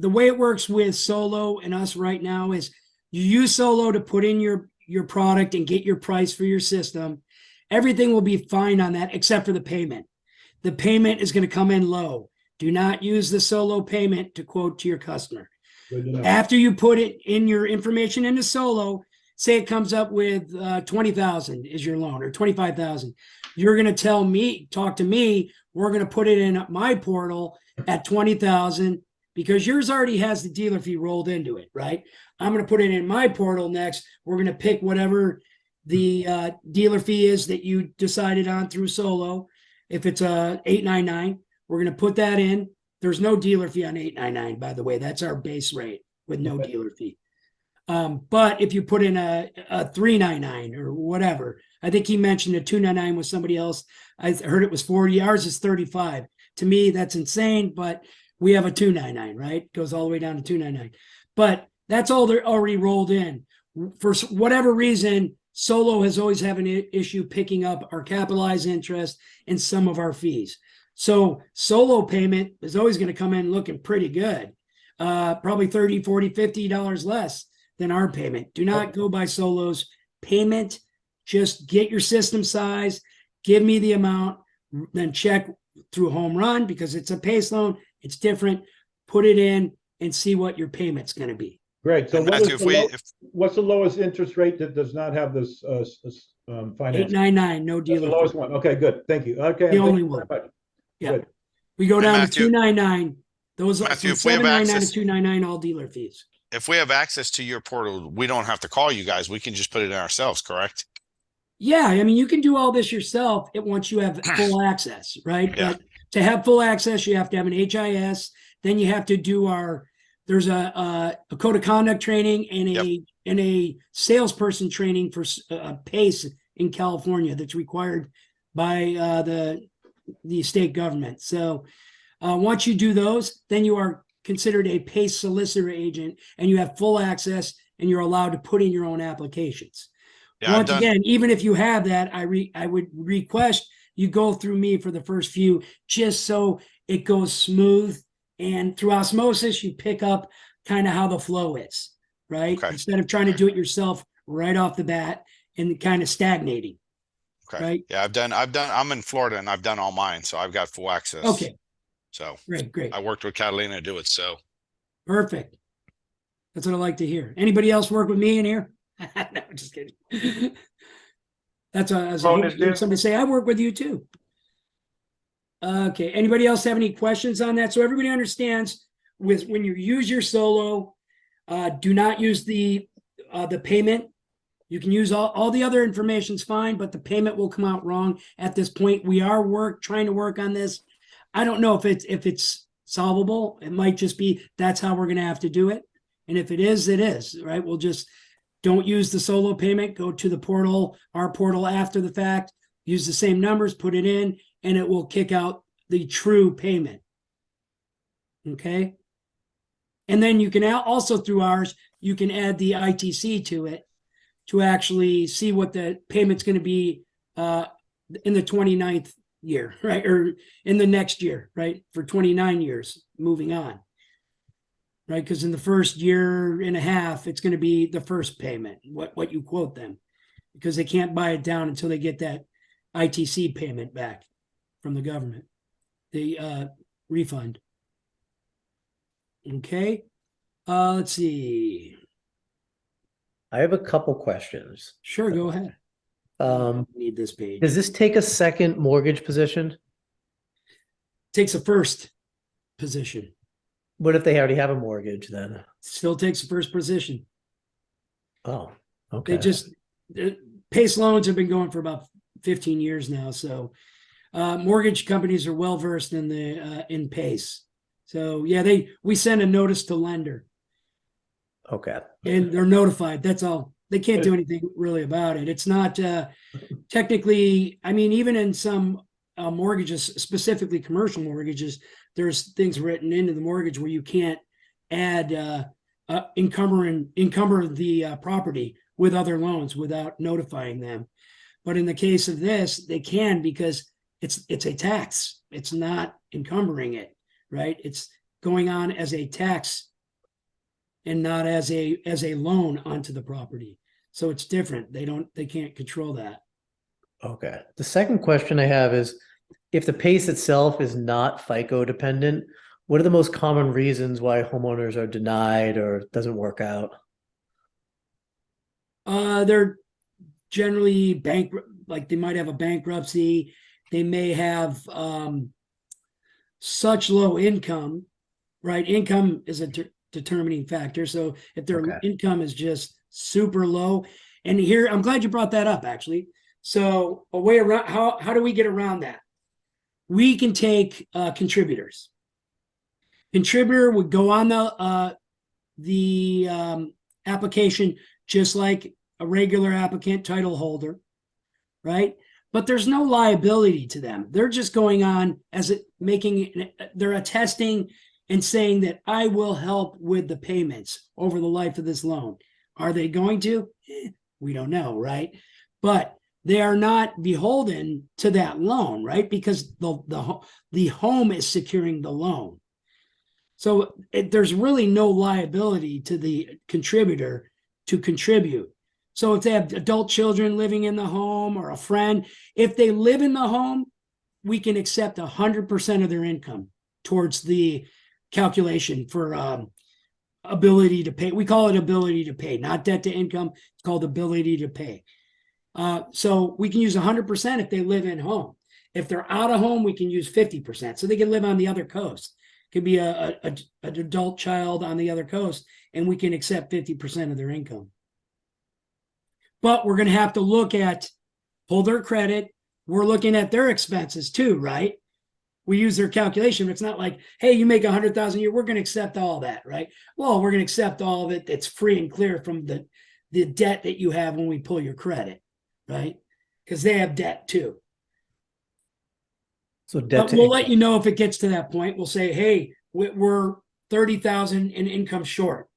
The way it works with Solo and us right now is you use Solo to put in your product and get your price for your system. Everything will be fine on that except for the payment. The payment is going to come in low. Do not use the Solo payment to quote to your customer. After you put it in your information into Solo, say it comes up with 20,000 is your loan or 25,000. You're going to talk to me. We're going to put it in my portal at 20,000. Because yours already has the dealer fee rolled into it, right? I'm going to put it in my portal next. We're going to pick whatever the dealer fee is that you decided on through Solo. If it's a $8.99, we're going to put that in. There's no dealer fee on $8.99, by the way. That's our base rate with no dealer fee. But if you put in a $3.99 or whatever, I think he mentioned a $2.99 with somebody else. I heard it was 40. Ours is 35. To me, that's insane, but we have a $2.99, right? Goes all the way down to $2.99. But that's all they're already rolled in. For whatever reason, Solo has always had an issue picking up our capitalized interest and some of our fees. So Solo payment is always going to come in looking pretty good. Probably $30, $40, $50 less than our payment. Do not go by Solo's payment. Just get your system size, give me the amount, then check through HomeRun because it's a PACE loan. It's different. Put it in and see what your payment's going to be. Great. So Matthew, what's the lowest interest rate that does not have this finance? 8.99, no That's dealer. the lowest one. Okay, good. Thank you. Okay, The only one. Yeah. Good. We go down Matthew- to 2.99. Those are Matthew, from if we have 7.99 access- to 2.99, all dealer fees. If we have access to your portal, we don't have to call you guys. We can just put it in ourselves, correct? Yeah, I mean, you can do all this yourself once you have full access, right? Yeah. But to have full access, you have to have an HIS. then you have to do there's a code of conduct training and a salesperson training for PACE in California that's required by the state government. So once you do those, then you are considered a PACE solicitor agent, and you have full access, and you're allowed to put in your own applications. Yeah, Once again, even if you have that, I would request you go through me for the first few, just so it goes smooth. And through osmosis, you pick up kind of how the flow is, right? Okay. Instead of trying to do it yourself right off the bat and kind of stagnating. Okay. Right. Yeah, I'm in Florida and I've done all mine, so I've got full access. Okay. So Great. I worked with Catalina to do it. So Perfect. That's what I like to hear. Anybody else work with me in here? No, just kidding. That's what I was hoping somebody say, I work with you too. Okay. Anybody else have any questions on that? So everybody understands when you use your solo, do not use the payment. You can use all the other information's fine, but the payment will come out wrong at this point. We are trying to work on this. I don't know if it's solvable. It might just be that's how we're going to have to do it. And if it is, it is, right? We'll just don't use the solo payment. Go to the portal, our portal after the fact, use the same numbers, put it in, and it will kick out the true payment. Okay. And then you can also, through ours, you can add the ITC to it to actually see what the payment's going to be in the 29th year, right? Or in the next year, right? For 29 years, moving on, right? Because in the first year and a half, it's going to be the first payment, what you quote them, because they can't buy it down until they get that ITC payment back from the government, the refund. Okay. Let's see. I have a couple questions. Sure, go ahead. Need this page. Does this take a second mortgage position? Takes a first position. What if they already have a mortgage then? Still takes the first position. Oh, okay. PACE loans have been going for about 15 years now. So mortgage companies are well versed in PACE. So yeah, we send a notice to lender. Okay. And they're notified. That's all. They can't do anything really about it. It's not technically, I mean, even in some mortgages, specifically commercial mortgages, there's things written into the mortgage where you can't add encumber the property with other loans without notifying them. But in the case of this, they can, because it's a tax. It's not encumbering it, right? It's going on as a tax and not as a loan onto the property. So it's different. They can't control that. Okay. The second question I have is, if the PACE itself is not FICO dependent, what are the most common reasons why homeowners are denied or it doesn't work out? They're generally like they might have a bankruptcy. They may have such low income, right? Income is a determining factor. So if their income is just super low, and here, I'm glad you brought that up, actually. So a way around, how do we get around that? We can take contributors. Contributor would go on the application just like a regular applicant, title holder, right? But there's no liability to them. They're just going on they're attesting and saying that I will help with the payments over the life of this loan. Are they going to? We don't know, right? But they are not beholden to that loan, right? Because the home is securing the loan. So there's really no liability to the contributor to contribute. So if they have adult children living in the home or a friend, if they live in the home, we can accept 100% of their income towards the calculation for ability to pay. We call it ability to pay, not debt to income. It's called ability to pay. So we can use 100% if they live in home. If they're out of home, we can use 50%. So they can live on the other coast. It could be an adult child on the other coast, and we can accept 50% of their income. But we're going to have to pull their credit. We're looking at their expenses too, right? we use their calculation. It's not like, hey, you make 100,000 a year, we're going to accept all that, right? Well, we're going to accept all of it that's free and clear from the debt that you have when we pull your credit, right? Because they have debt too. So debt But to we'll let income. you know if it gets to that point. We'll say, hey, we're 30,000 in income short.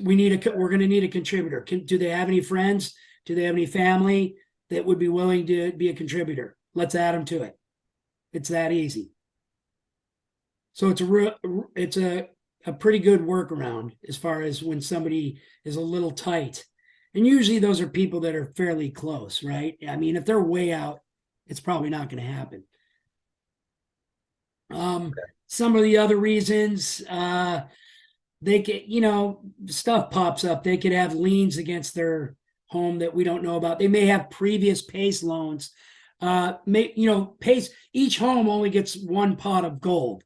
We're going to need a contributor. Do they have any friends? Do they have any family that would be willing to be a contributor? Let's add them to it. It's that easy. So it's a pretty good workaround as far as when somebody is a little tight. And usually those are people that are fairly close, right? I mean, if they're way out, it's probably not going to happen. Some of the other reasons, they could, stuff pops up. They could have liens against their home that we don't know about. They may have previous PACE loans. PACE, each home only gets one pot of gold.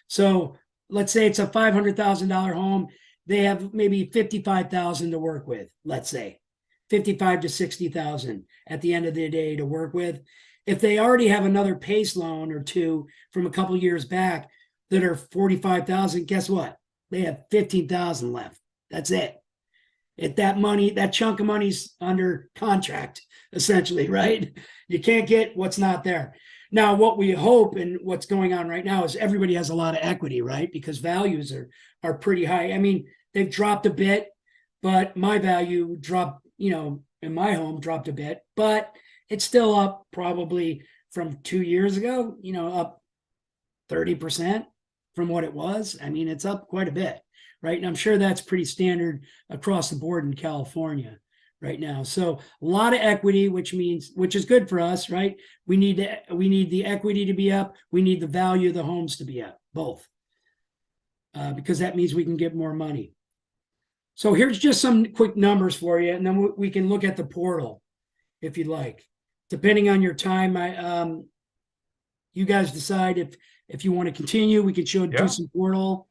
So let's say it's a $500,000 home. They have maybe 55,000 to work with, let's say 55 to 60,000 at the end of the day to work with. If they already have another PACE loan or two from a couple years back that are 45,000, guess what? They have 15,000 left. That's it. If that chunk of money's under contract, essentially, right? You can't get what's not there. Now, what we hope and what's going on right now is everybody has a lot of equity, right? Because values are pretty high. I mean, they've dropped a bit, but my value dropped, in my home dropped a bit, but it's still up probably from 2 years ago, up 30% from what it was. I mean, it's up quite a bit, right? And I'm sure that's pretty standard across the board in California right now. So a lot of equity, which is good for us, right? We need the equity to be up. We need the value of the homes to be up, both, because that means we can get more money. So here's just some quick numbers for you, and then we can look at the portal if you'd like. Depending on your time, you guys decide if you want to continue. We could do some portal.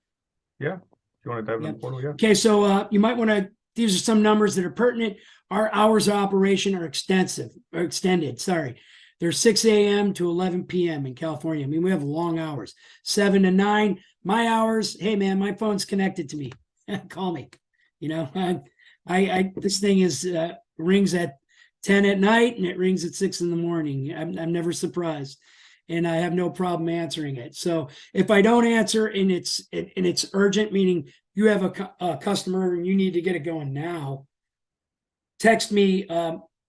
Yeah. If you want to dive in the portal, yeah. Okay, so you might want to. These are some numbers that are pertinent. Our hours of operation are extended. Sorry, they're 6 a.m. to 11 p.m. in California. I mean, we have long hours, 7 to 9. My hours. Hey, man, my phone's connected to me. Call me. This thing is rings at 10 at night and it rings at 6 in the morning. I'm never surprised, and I have no problem answering it. So if I don't answer and it's urgent, meaning you have a customer and you need to get it going now, text me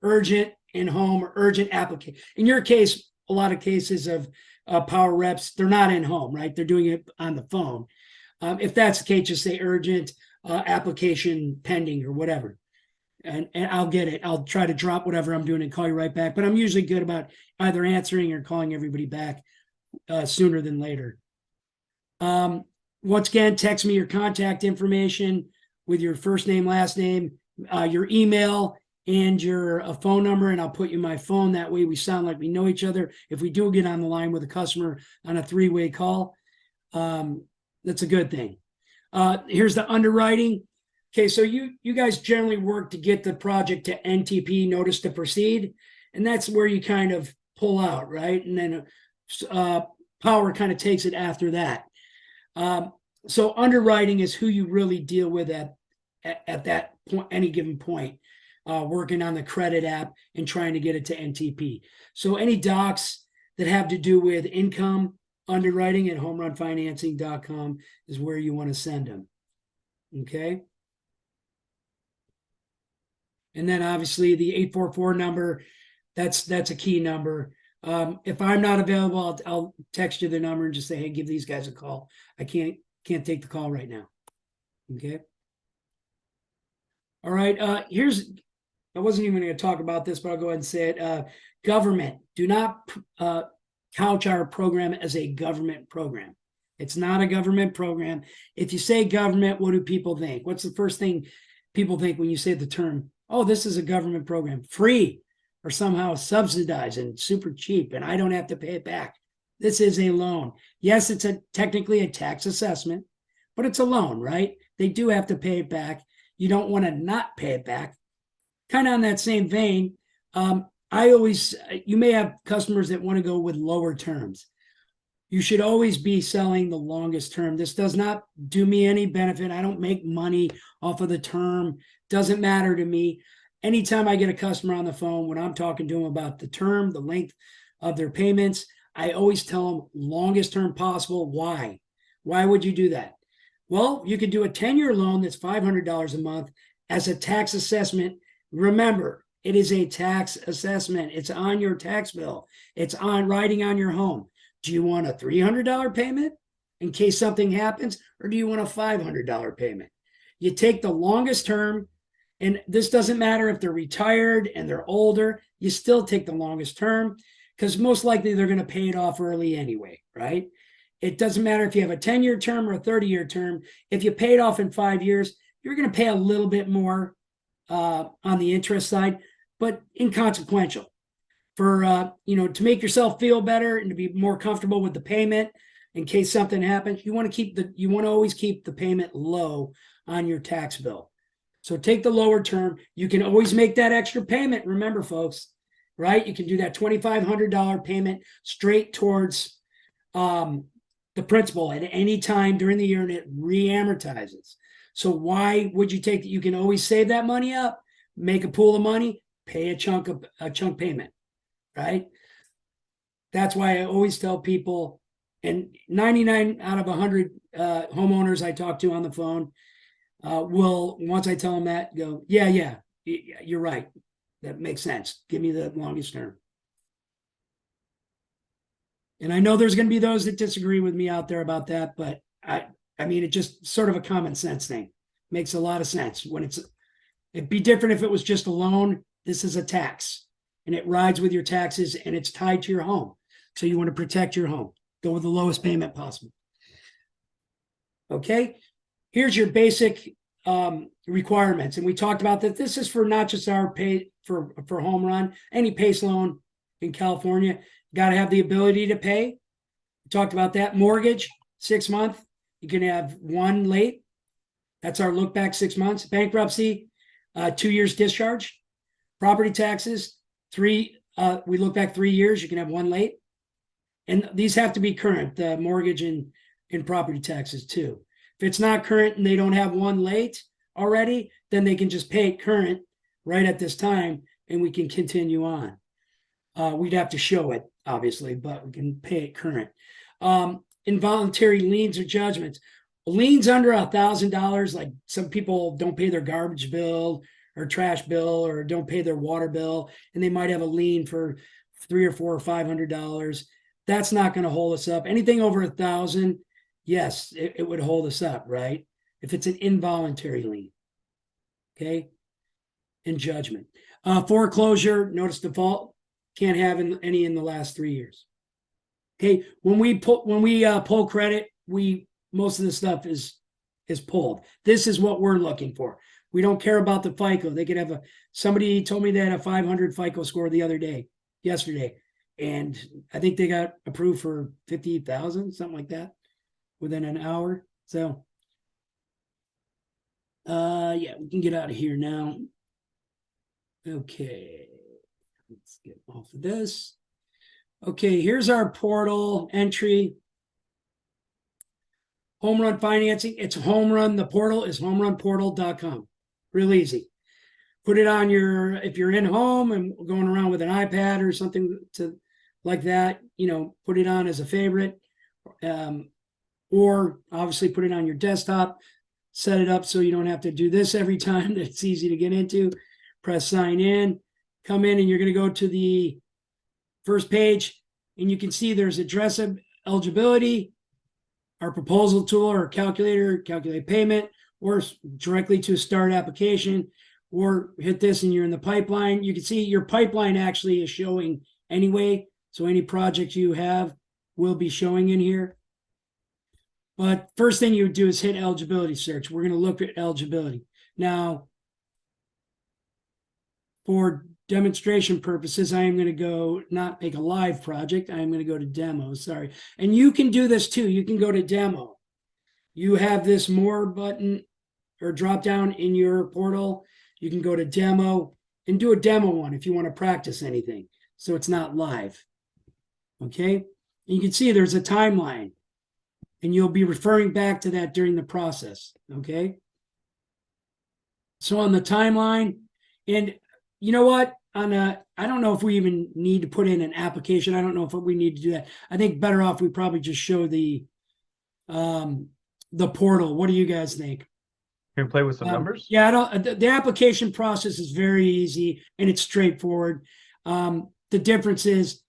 urgent in home or urgent application. In your case, a lot of cases of Powur reps, they're not in home, right? They're doing it on the phone. If that's the case, just say urgent application pending or whatever. And I'll get it. I'll try to drop whatever I'm doing and call you right back. But I'm usually good about either answering or calling everybody back sooner than later. Once again, text me your contact information with your first name, last name, your email, and your phone number, and I'll put you my phone. That way we sound like we know each other. If we do get on the line with a customer on a 3-way call, that's a good thing. Here's the underwriting. Okay, so you guys generally work to get the project to NTP, notice to proceed, and that's where you kind of pull out, right? And then Powur kind of takes it after that. So underwriting is who you really deal with at that point, any given point, working on the credit app and trying to get it to NTP. So any docs that have to do with income underwriting at HomeRunFinancing.com is where you want to send them. Okay. And then obviously the 844 number, that's a key number. If I'm not available, I'll text you the number and just say, hey, give these guys a call. I can't take the call right now. Okay. All right. I wasn't even going to talk about this, but I'll go ahead and say it. Government, do not couch our program as a government program. It's not a government program. If you say government, what do people think? What's the first thing people think when you say the term? Oh, this is a government program, free or somehow subsidized and super cheap, and I don't have to pay it back. This is a loan. Yes, it's technically a tax assessment, but it's a loan, right? They do have to pay it back. You don't want to not pay it back. Kind of on that same vein, you may have customers that want to go with lower terms. you should always be selling the longest term. This does not do me any benefit. I don't make money off of the term. Doesn't matter to me. Anytime I get a customer on the phone, when I'm talking to them about the term, the length of their payments, I always tell them longest term possible. Why? Why would you do that? Well, you could do a 10-year loan that's $500 a month as a tax assessment. Remember, it is a tax assessment. It's on your tax bill. It's on writing on your home. Do you want a $300 payment in case something happens, or do you want a $500 payment? You take the longest term, and this doesn't matter if they're retired and they're older, you still take the longest term because most likely they're going to pay it off early anyway, right? It doesn't matter if you have a 10-year term or a 30-year term. If you pay it off in 5 years, you're going to pay a little bit more on the interest side, but inconsequential. For to make yourself feel better and to be more comfortable with the payment in case something happens, you want to always keep the payment low on your tax bill. So take the lower term. You can always make that extra payment. Remember, folks, right? You can do that $2,500 payment straight towards the principal at any time during the year, and it re-amortizes. So why would you take that? You can always save that money up, make a pool of money, pay a chunk payment, right? That's why I always tell people, and 99 out of 100 homeowners I talk to on the phone will, once I tell them that, go, yeah, you're right. That makes sense. Give me the longest term. And I know there's going to be those that disagree with me out there about that, but I mean, it's just sort of a common sense thing. Makes a lot of sense. It'd be different if it was just a loan. This is a tax, and it rides with your taxes, and it's tied to your home. So you want to protect your home. Go with the lowest payment possible. Okay, here's your basic requirements, and we talked about that. This is for not just our pay for HomeRun, any PACE loan in California. Got to have the ability to pay. We talked about that. Mortgage, 6 months. You can have one late. That's our look back 6 months. Bankruptcy, 2 years discharge. Property taxes, we look back 3 years. You can have one late. And these have to be current, the mortgage and property taxes too. If it's not current and they don't have one late already, then they can just pay it current right at this time, and we can continue on. We'd have to show it, obviously, but we can pay it current. Involuntary liens or judgments. Liens under $1,000, like some people don't pay their garbage bill or trash bill or don't pay their water bill, and they might have a lien for $300 or $400 or $500. That's not going to hold us up. Anything over $1,000, yes, it would hold us up, right? If it's an involuntary lien, okay, in judgment. Foreclosure, notice default, can't have any in the last 3 years. Okay, when we pull credit, most of the stuff is pulled. This is what we're looking for. We don't care about the FICO. They could have somebody told me they had a 500 FICO score yesterday, and I think they got approved for 50,000, something like that, within an hour. So, yeah, we can get out of here now. Okay, let's get off of this. Okay, here's our portal entry. HomeRun financing. It's HomeRun. The portal is homerunportal.com. Real easy. Put it on if you're in home and going around with an iPad or something like that, put it on as a favorite. Or obviously put it on your desktop. Set it up so you don't have to do this every time. It's easy to get into. Press sign in. Come in and you're going to go to the first page, and you can see there's address eligibility, our proposal tool or calculator, calculate payment, or directly to a start application, or hit this and you're in the pipeline. You can see your pipeline actually is showing anyway. So any project you have will be showing in here. But first thing you would do is hit eligibility search. We're going to look at eligibility. Now, for demonstration purposes, I am going to go not make a live project. I'm going to go to demo. Sorry. And you can do this too. You can go to demo. You have this more button or drop down in your portal. You can go to demo and do a demo one if you want to practice anything. So it's not live. Okay. You can see there's a timeline, and you'll be referring back to that during the process. Okay. So on the timeline, and you know what? I don't know if we even need to put in an application. I don't know if we need to do that. I think better off we probably just show the portal. What do you guys think? Can we play with some numbers? Yeah, I don't. The application process is very easy and it's straightforward. The difference is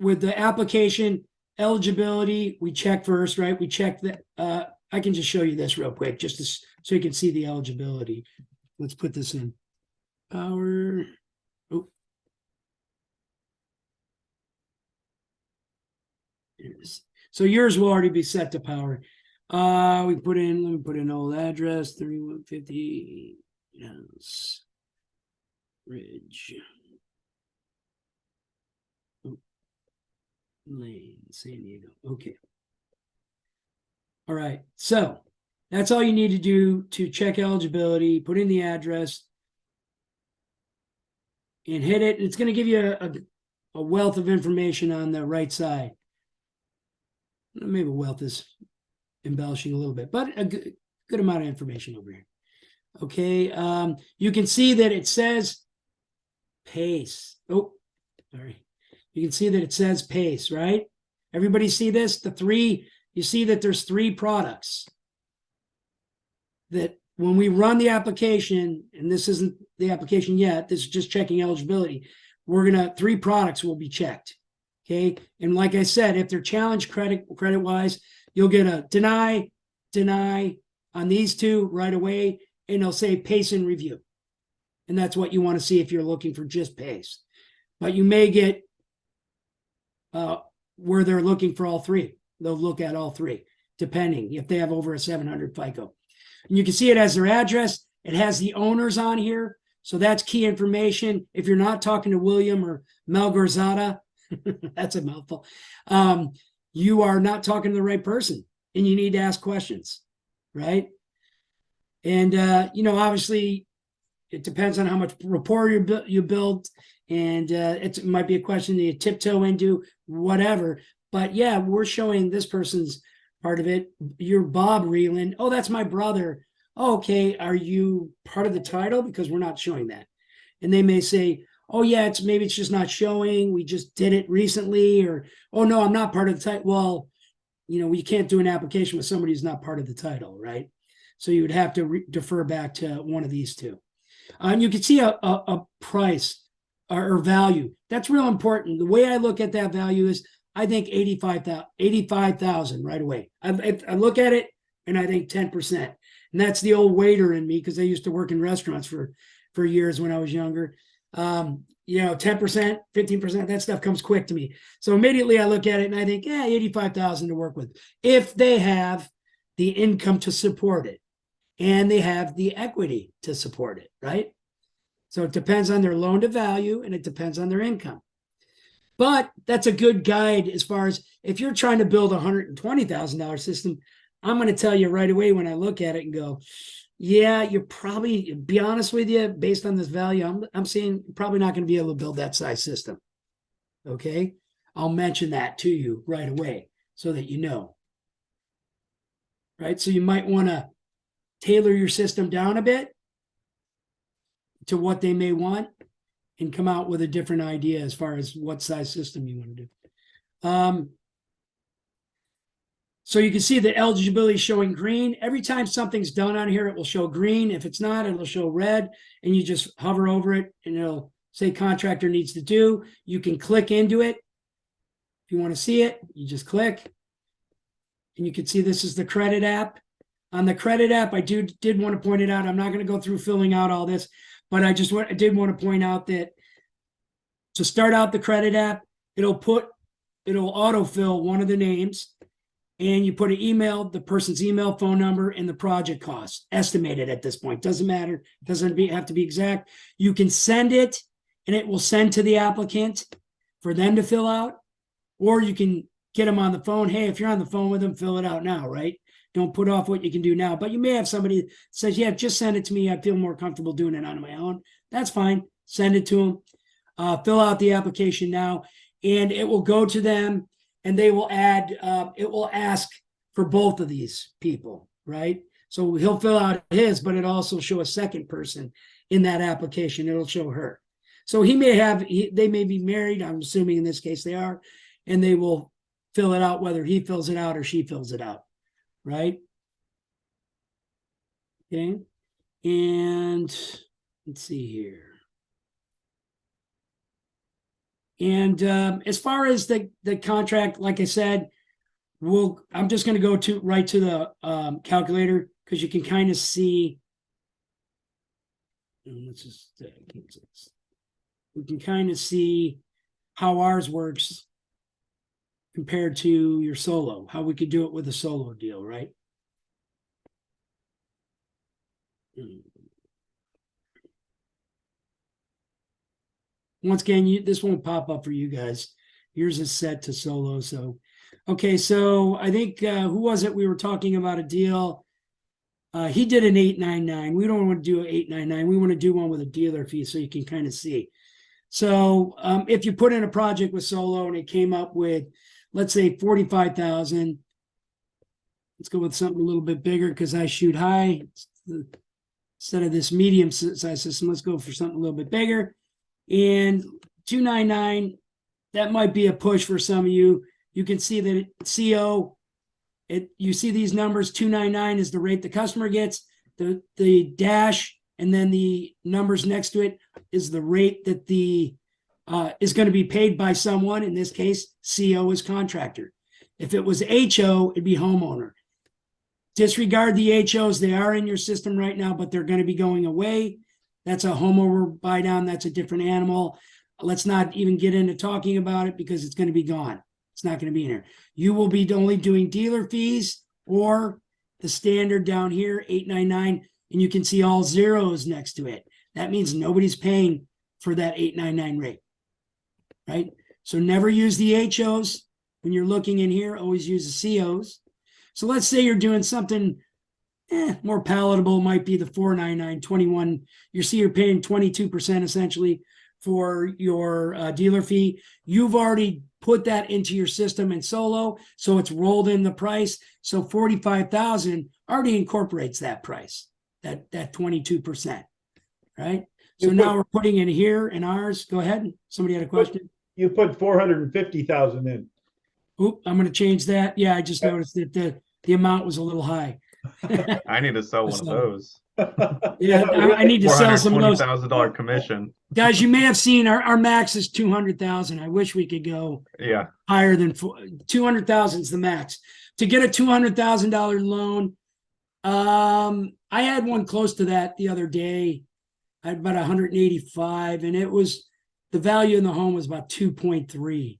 with the application eligibility, we check first, right? We check that. I can just show you this real quick, just to, so you can see the eligibility. Let's put this in Powur. Oh, so yours will already be set to Powur. Let me put in old address 3150 yes. Ridge. Oh. Lane, San Diego. Okay. All right. So that's all you need to do to check eligibility, put in the address and hit it. It's going to give you a wealth of information on the right side. Maybe wealth is embellishing a little bit, but a good amount of information over here. Okay. You can see that it says pace. Oh, sorry. You can see that it says pace, right? Everybody see this? You see that there's 3 products that when we run the application, and this isn't the application yet, this is just checking eligibility. 3 products will be checked. Okay. And like I said, if they're challenged credit wise, you'll get a deny on these 2 right away, and they'll say pace and review. And that's what you want to see if you're looking for just pace. But you may get where they're looking for all 3. They'll look at all 3, depending if they have over a 700 FICO. And you can see it as their address. It has the owners on here. So that's key information. If you're not talking to William or Mel Garzada, that's a mouthful. You are not talking to the right person, and you need to ask questions, right? And, obviously it depends on how much rapport you build, and it might be a question that you tiptoe into, whatever. But yeah, we're showing this person's part of it. You're Bob Reeland. Oh, that's my brother. Oh, okay. Are you part of the title? Because we're not showing that. And they may say, oh yeah, maybe it's just not showing. We just did it recently. Or, oh no, I'm not part of the title. Well, we can't do an application with somebody who's not part of the title, right? So you would have to defer back to one of these 2. And you can see a price or value. That's real important. The way I look at that value is, I think 85,000 right away. I look at it and I think 10%. And that's the old waiter in me, because I used to work in restaurants for years when I was younger. 10%, 15%, that stuff comes quick to me. So immediately I look at it and I think, 85,000 to work with. If they have the income to support it and they have the equity to support it, right? So it depends on their loan to value and it depends on their income. But that's a good guide as far as if you're trying to build a $120,000 system. I'm going to tell you right away when I look at it and go, yeah, you're probably, be honest with you, based on this value, I'm seeing you're probably not going to be able to build that size system. Okay. I'll mention that to you right away so that you know. Right. So you might want to tailor your system down a bit to what they may want and come out with a different idea as far as what size system you want to do. So you can see the eligibility showing green. Every time something's done on here, it will show green. If it's not, it'll show red, and you just hover over it and it'll say contractor needs to do. You can click into it. If you want to see it, you just click. And you can see this is the credit app. On the credit app, I did want to point it out. I'm not going to go through filling out all this, but I did want to point out that to start out the credit app, it'll autofill one of the names, and you put an email, the person's email, phone number, and the project cost estimated at this point. Doesn't matter. Doesn't have to be exact. You can send it, and it will send to the applicant for them to fill out, or you can get them on the phone. Hey, if you're on the phone with them, fill it out now, right? Don't put off what you can do now. But you may have somebody that says, yeah, just send it to me. I feel more comfortable doing it on my own. That's fine. Send it to them. Fill out the application now. and it will go to them, and they will add. It will ask for both of these people, right? So he'll fill out his, but it also show a second person in that application. It'll show her. So he may have. They may be married. I'm assuming in this case they are, and they will fill it out whether he fills it out or she fills it out, right? Okay, and let's see here. And as far as the contract, like I said, I'm just going to go right to the calculator because you can kind of see. Let's just we can kind of see how ours works compared to your solo, how we could do it with a solo deal, right? Once again, this won't pop up for you guys. Yours is set to solo. So, okay. So I think, who was it? We were talking about a deal. He did an 899. We don't want to do an 899. We want to do one with a dealer fee so you can kind of see. So if you put in a project with solo and it came up with, let's say 45,000, let's go with something a little bit bigger because I shoot high instead of this medium size system. Let's go for something a little bit bigger. And 299, that might be a push for some of you. You can see that CO, you see these numbers, 299 is the rate the customer gets, the dash, and then the numbers next to it is the rate that the is going to be paid by someone. In this case, CO is contractor. If it was HO, it'd be homeowner. Disregard the HOs. They are in your system right now, but they're going to be going away. That's a homeowner buy down. That's a different animal. Let's not even get into talking about it because it's going to be gone. It's not going to be in here. You will be only doing dealer fees or the standard down here, 899, and you can see all zeros next to it. That means nobody's paying for that 899 rate, right? So never use the HOs when you're looking in here. Always use the COs. So let's say you're doing something more palatable, might be the 499, 21. You see you're paying 22% essentially for your dealer fee. You've already put that into your system in solo, so it's rolled in the price. So 45,000 already incorporates that price, that 22%, right? So now we're putting in here in ours. Go ahead. Somebody had a question? You put 450,000 in. Oop, I'm going to change that. Yeah, I just noticed that the amount was a little high. I need to sell one of those. Yeah, I need to sell some of those. $420,000 commission. Guys, you may have seen our max is 200,000. I wish we could go higher than 200,000 is the max. To get a $200,000 loan, I had one close to that the other day. I had about 185, and it was the value in the home was about 2.3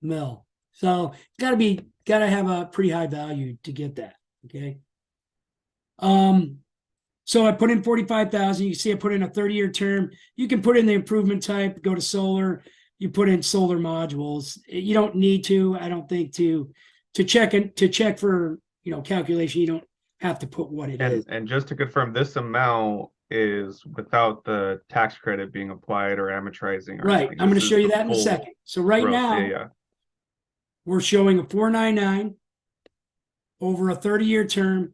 mil. So it's gotta have a pretty high value to get that. Okay. So I put in 45,000. You see I put in a 30-year term. You can put in the improvement type, go to solar. You put in solar modules. You don't need to, I don't think, to check for, calculation. You don't have to put what it is. And just to confirm, this amount is without the tax credit being applied or amortizing. Right. I'm going to show you that in a second. So right now, we're showing a 499 over a 30-year term.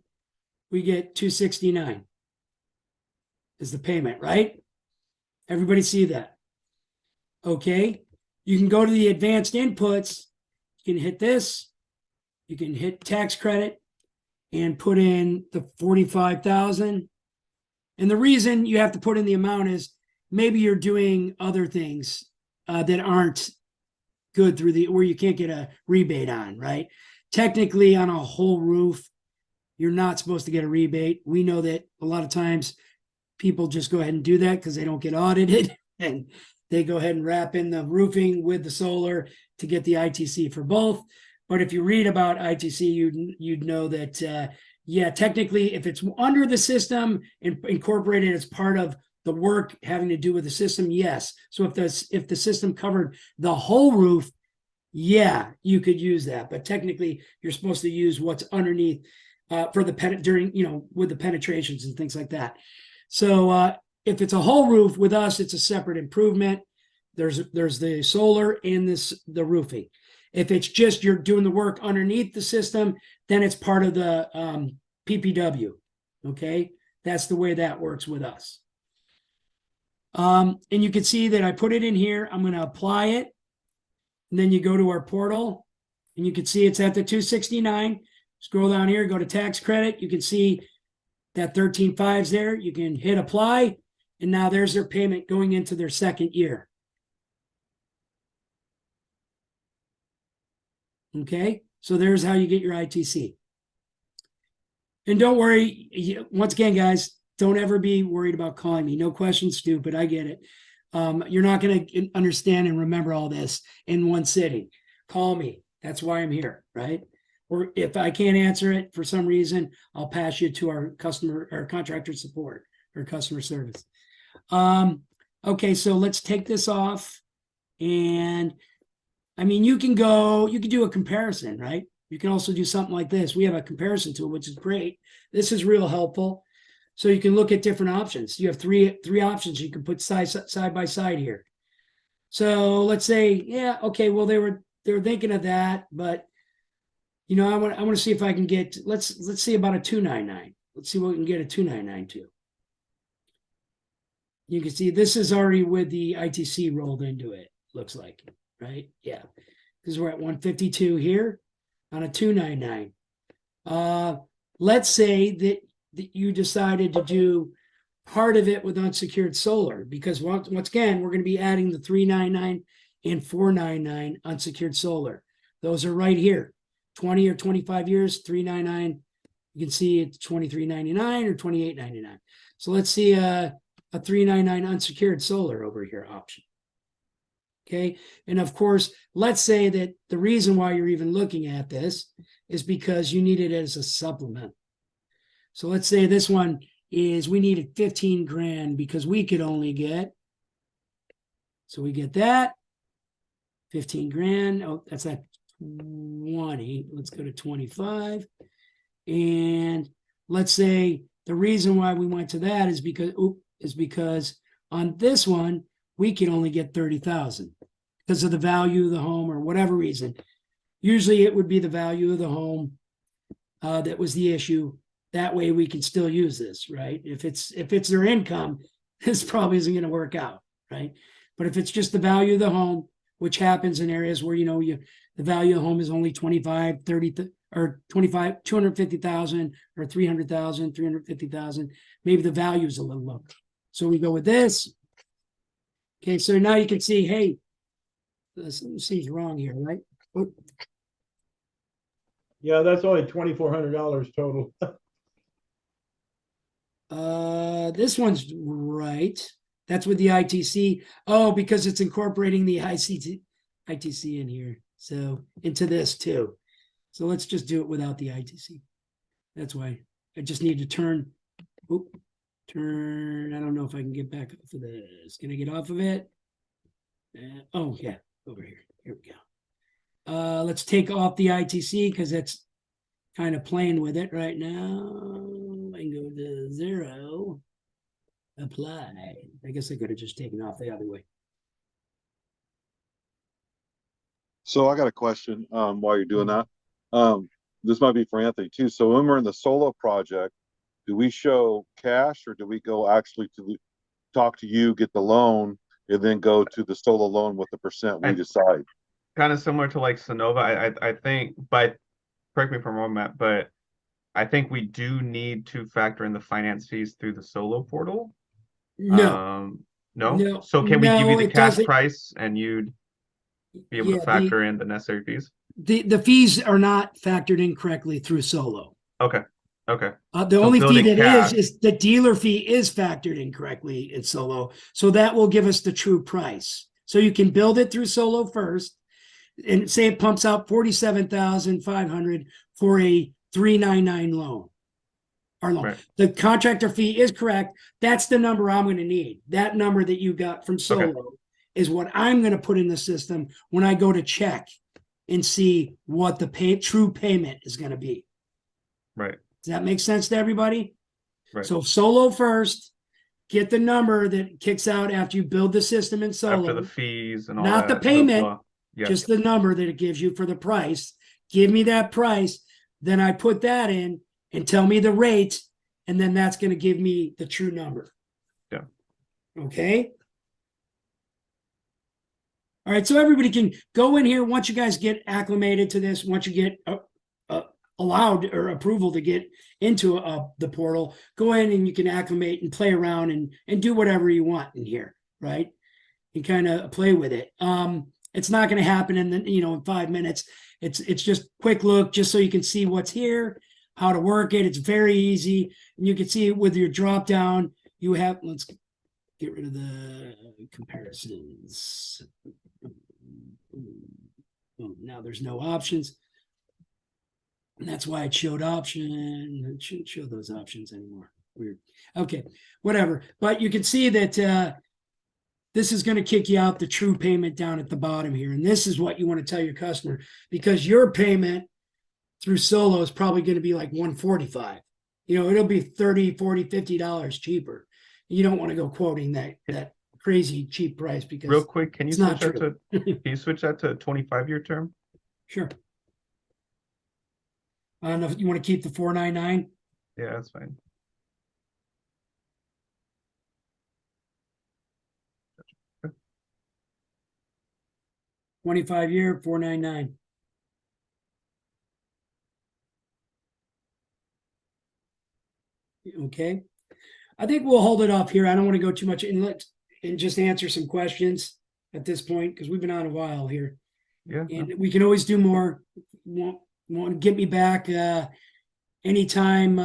We get 269 is the payment, right? Everybody see that? Okay. You can go to the advanced inputs. You can hit this. You can hit tax credit and put in the 45,000. And the reason you have to put in the amount is maybe you're doing other things that aren't good where you can't get a rebate on, right? Technically, on a whole roof, you're not supposed to get a rebate. We know that a lot of times people just go ahead and do that because they don't get audited and they go ahead and wrap in the roofing with the solar to get the ITC for both. But if you read about ITC, you'd know that, technically, if it's under the system and incorporated as part of the work having to do with the system, yes. So if the system covered the whole roof, yeah, you could use that. But technically, you're supposed to use what's underneath for the with the penetrations and things like that. So if it's a whole roof with us, it's a separate improvement. There's the solar and the roofing. If it's just you're doing the work underneath the system, then it's part of the PPW. Okay, that's the way that works with us. And you can see that I put it in here. I'm going to apply it. And then you go to our portal and you can see it's at the 269. Scroll down here, go to tax credit. You can see that 13.5 is there. You can hit apply. And now there's their payment going into their second year. Okay, so there's how you get your ITC. And don't worry, once again, guys, don't ever be worried about calling me. No questions, stupid. I get it. You're not going to understand and remember all this in one sitting. Call me. That's why I'm here, right? Or if I can't answer it for some reason, I'll pass you to our customer or contractor support or customer service. Okay, so let's take this off. And I mean, you can do a comparison, right? You can also do something like this. We have a comparison tool, which is great. This is real helpful. So you can look at different options. You have three options you can put side by side here. So let's say, yeah, okay, well, they were thinking of that, but you know, I want to see if I can get, let's see about a 299. Let's see what we can get a 299 to. You can see this is already with the ITC rolled into it, looks like, right? Yeah, because we're at 152 here on a 299. Let's say that you decided to do part of it with unsecured solar, because once again, we're going to be adding the 399 and 499 unsecured solar. Those are right here, 20 or 25 years, 399. You can see it's 23.99 or 28.99. So let's see a 399 unsecured solar over here option. Okay, and of course, let's say that the reason why you're even looking at this is because you need it as a supplement. So let's say this one is we needed 15 grand because we could only get, so we get that 15 grand. Oh, that's at 20. Let's go to 25. And let's say the reason why we went to that is because on this one we can only get 30,000 because of the value of the home or whatever reason. Usually it would be the value of the home that was the issue. That way we can still use this, right? If it's their income, this probably isn't going to work out, right? But if it's just the value of the home, which happens in areas where, you know, the value of the home is only 25, 30, or 25, 250,000 or 300,000, 350,000, maybe the value is a little low. So we go with this. Okay, so now you can see, hey, this seems wrong here, right? Yeah, that's only $2,400 total. This one's right. That's with the ITC. Oh, because it's incorporating the ITC in here. So into this too. So let's just do it without the ITC. That's why I just need to turn. I don't know if I can get back off of this. Can I get off of it? Oh yeah, over here. Here we go. Let's take off the ITC because it's kind of playing with it right now. I can go to 0. Apply. I guess I could have just taken off the other way. So I got a question while you're doing that. This might be for Anthony too. So when we're in the solo project, do we show cash or do we go actually to talk to you, get the loan, and then go to the solo loan with the percent we decide? Kind of similar to like Sonova, I think, but correct me if I'm wrong, Matt, but I think we do need to factor in the finance fees through the solo portal. No. No. So can we give you the it cash doesn't. price and you'd be able to factor in the necessary fees? The fees are not factored in correctly through solo. Okay. The So only fee building that cash. is the dealer fee is factored in correctly in solo. So that will give us the true price. So you can build it through solo first and say it pumps out 47,500 for a 399 loan. Our loan. Right. The contractor fee is correct. That's the number I'm going to need. That number that you got from solo is what I'm going to put in the system when I go to check and see what the true payment is going to be. Right. Does that make sense to everybody? Right. So solo first, get the number that kicks out after you build the system in After the Solo, fees and all not the that payment, hoopla. Yeah. just the number that it gives you for the price. Give me that price. Then I put that in and tell me the rate. And then that's going to give me the true number. Yeah. Okay. All right. So everybody can go in here once you guys get acclimated to this, once you get allowed or approval to get into the portal, go in and you can acclimate and play around and do whatever you want in here. Right. And kind of play with it. It's not going to happen in in 5 minutes. It's just quick look, just so you can see what's here, how to work it. It's very easy, and you can see with your drop down. You have. Let's get rid of the comparisons. Oh, now there's no options, and that's why it showed option. It shouldn't show those options anymore. Weird. Okay, whatever. But you can see that. This is going to kick you out the true payment down at the bottom here. And this is what you want to tell your customer, because your payment through Solo is probably going to be like $145. It'll be $30, $40, $50 cheaper. You don't want to go quoting that crazy cheap price, because Real quick, can you it's not switch that true. to can you switch that to a 25-year term? Sure. I don't know if you want to keep the 499. Yeah, that's fine. Okay. 25-year, 499. Okay. I think we'll hold it off here. I don't want to go too much and just answer some questions at this point, because we've been on a while here. Yeah. And we can always do more. Want to get me back anytime,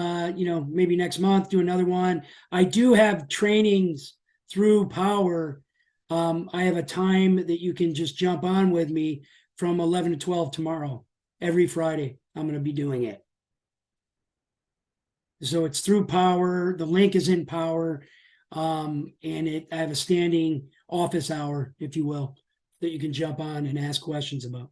maybe next month, do another one. I do have trainings through Powur. I have a time that you can just jump on with me from 11 to 12 tomorrow. Every Friday, I'm going to be doing it. So it's through Powur. The link is in Powur. And I have a standing office hour, if you will, that you can jump on and ask questions about.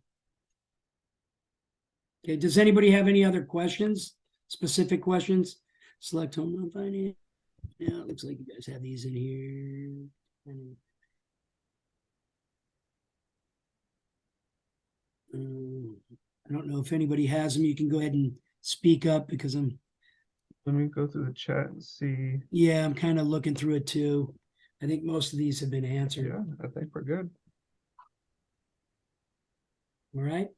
Okay. Does anybody have any other questions? Specific questions? Select HomeRun Finance. Yeah, it looks like you guys have these in here. I don't know if anybody has them. You can go ahead and speak up, because Let me go through the chat and see. yeah, I'm kind of looking through it too. I think most of these have been answered. Yeah, I think we're good. All right.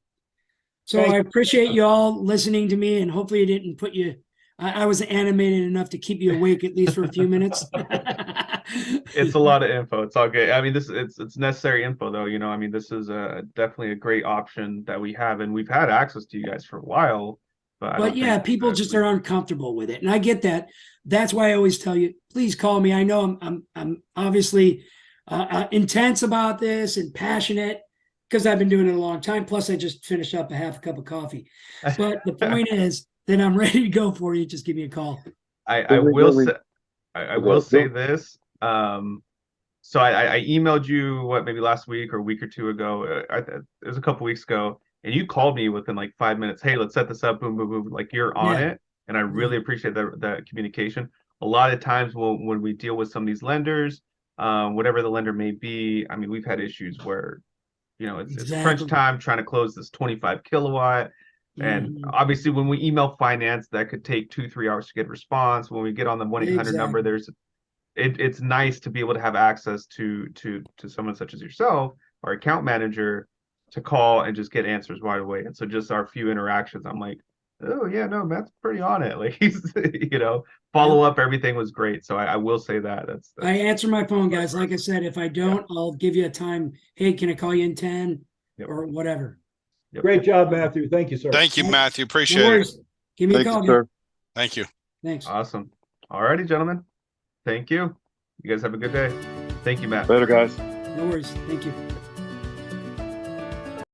So I appreciate you all listening to me, and hopefully it didn't put you. I was animated enough to keep you awake at least for a few minutes. It's a lot of info. It's all good. I mean, it's necessary info though. I mean, this is definitely a great option that we have, and we've had access to you guys for a while. But yeah, people just are uncomfortable with it, and I get that. That's why I always tell you, please call me. I know I'm obviously intense about this and passionate, because I've been doing it a long time. Plus, I just finished up a half a cup of coffee. But the point is that I'm ready to go for you. Just give me a call. I will say this. So I emailed you maybe last week or a week or two ago. It was a couple weeks ago, and you called me within like 5 minutes. Hey, let's set this up. Boom, boom, boom. Like, you're on it, and I really appreciate that communication. A lot of times when we deal with some of these lenders, whatever the lender may be, I mean, we've had issues where it's crunch time trying to close this 25 kilowatt. And obviously, when we email finance, that could take 2-3 hours to get a response. When we get on the 1-800 number, it's nice to be able to have access to someone such as yourself, our account manager, to call and just get answers right away. And so just our few interactions, I'm like, oh yeah, no, Matt's pretty on it. Like, he's follow up, everything was great. So I will say that that's I answer my phone, guys. Like I said, if I don't, I'll give you a time. Hey, can I call you in 10 or whatever? Yep. Great job, Matthew. Thank you, sir. Thank you, Matthew. No Appreciate it. worries. Give me a call. sir. Thank you. Thanks. Awesome. All righty, gentlemen. Thank you. You guys have a good day. Thank you, Matt. Later, guys. No worries. Thank you.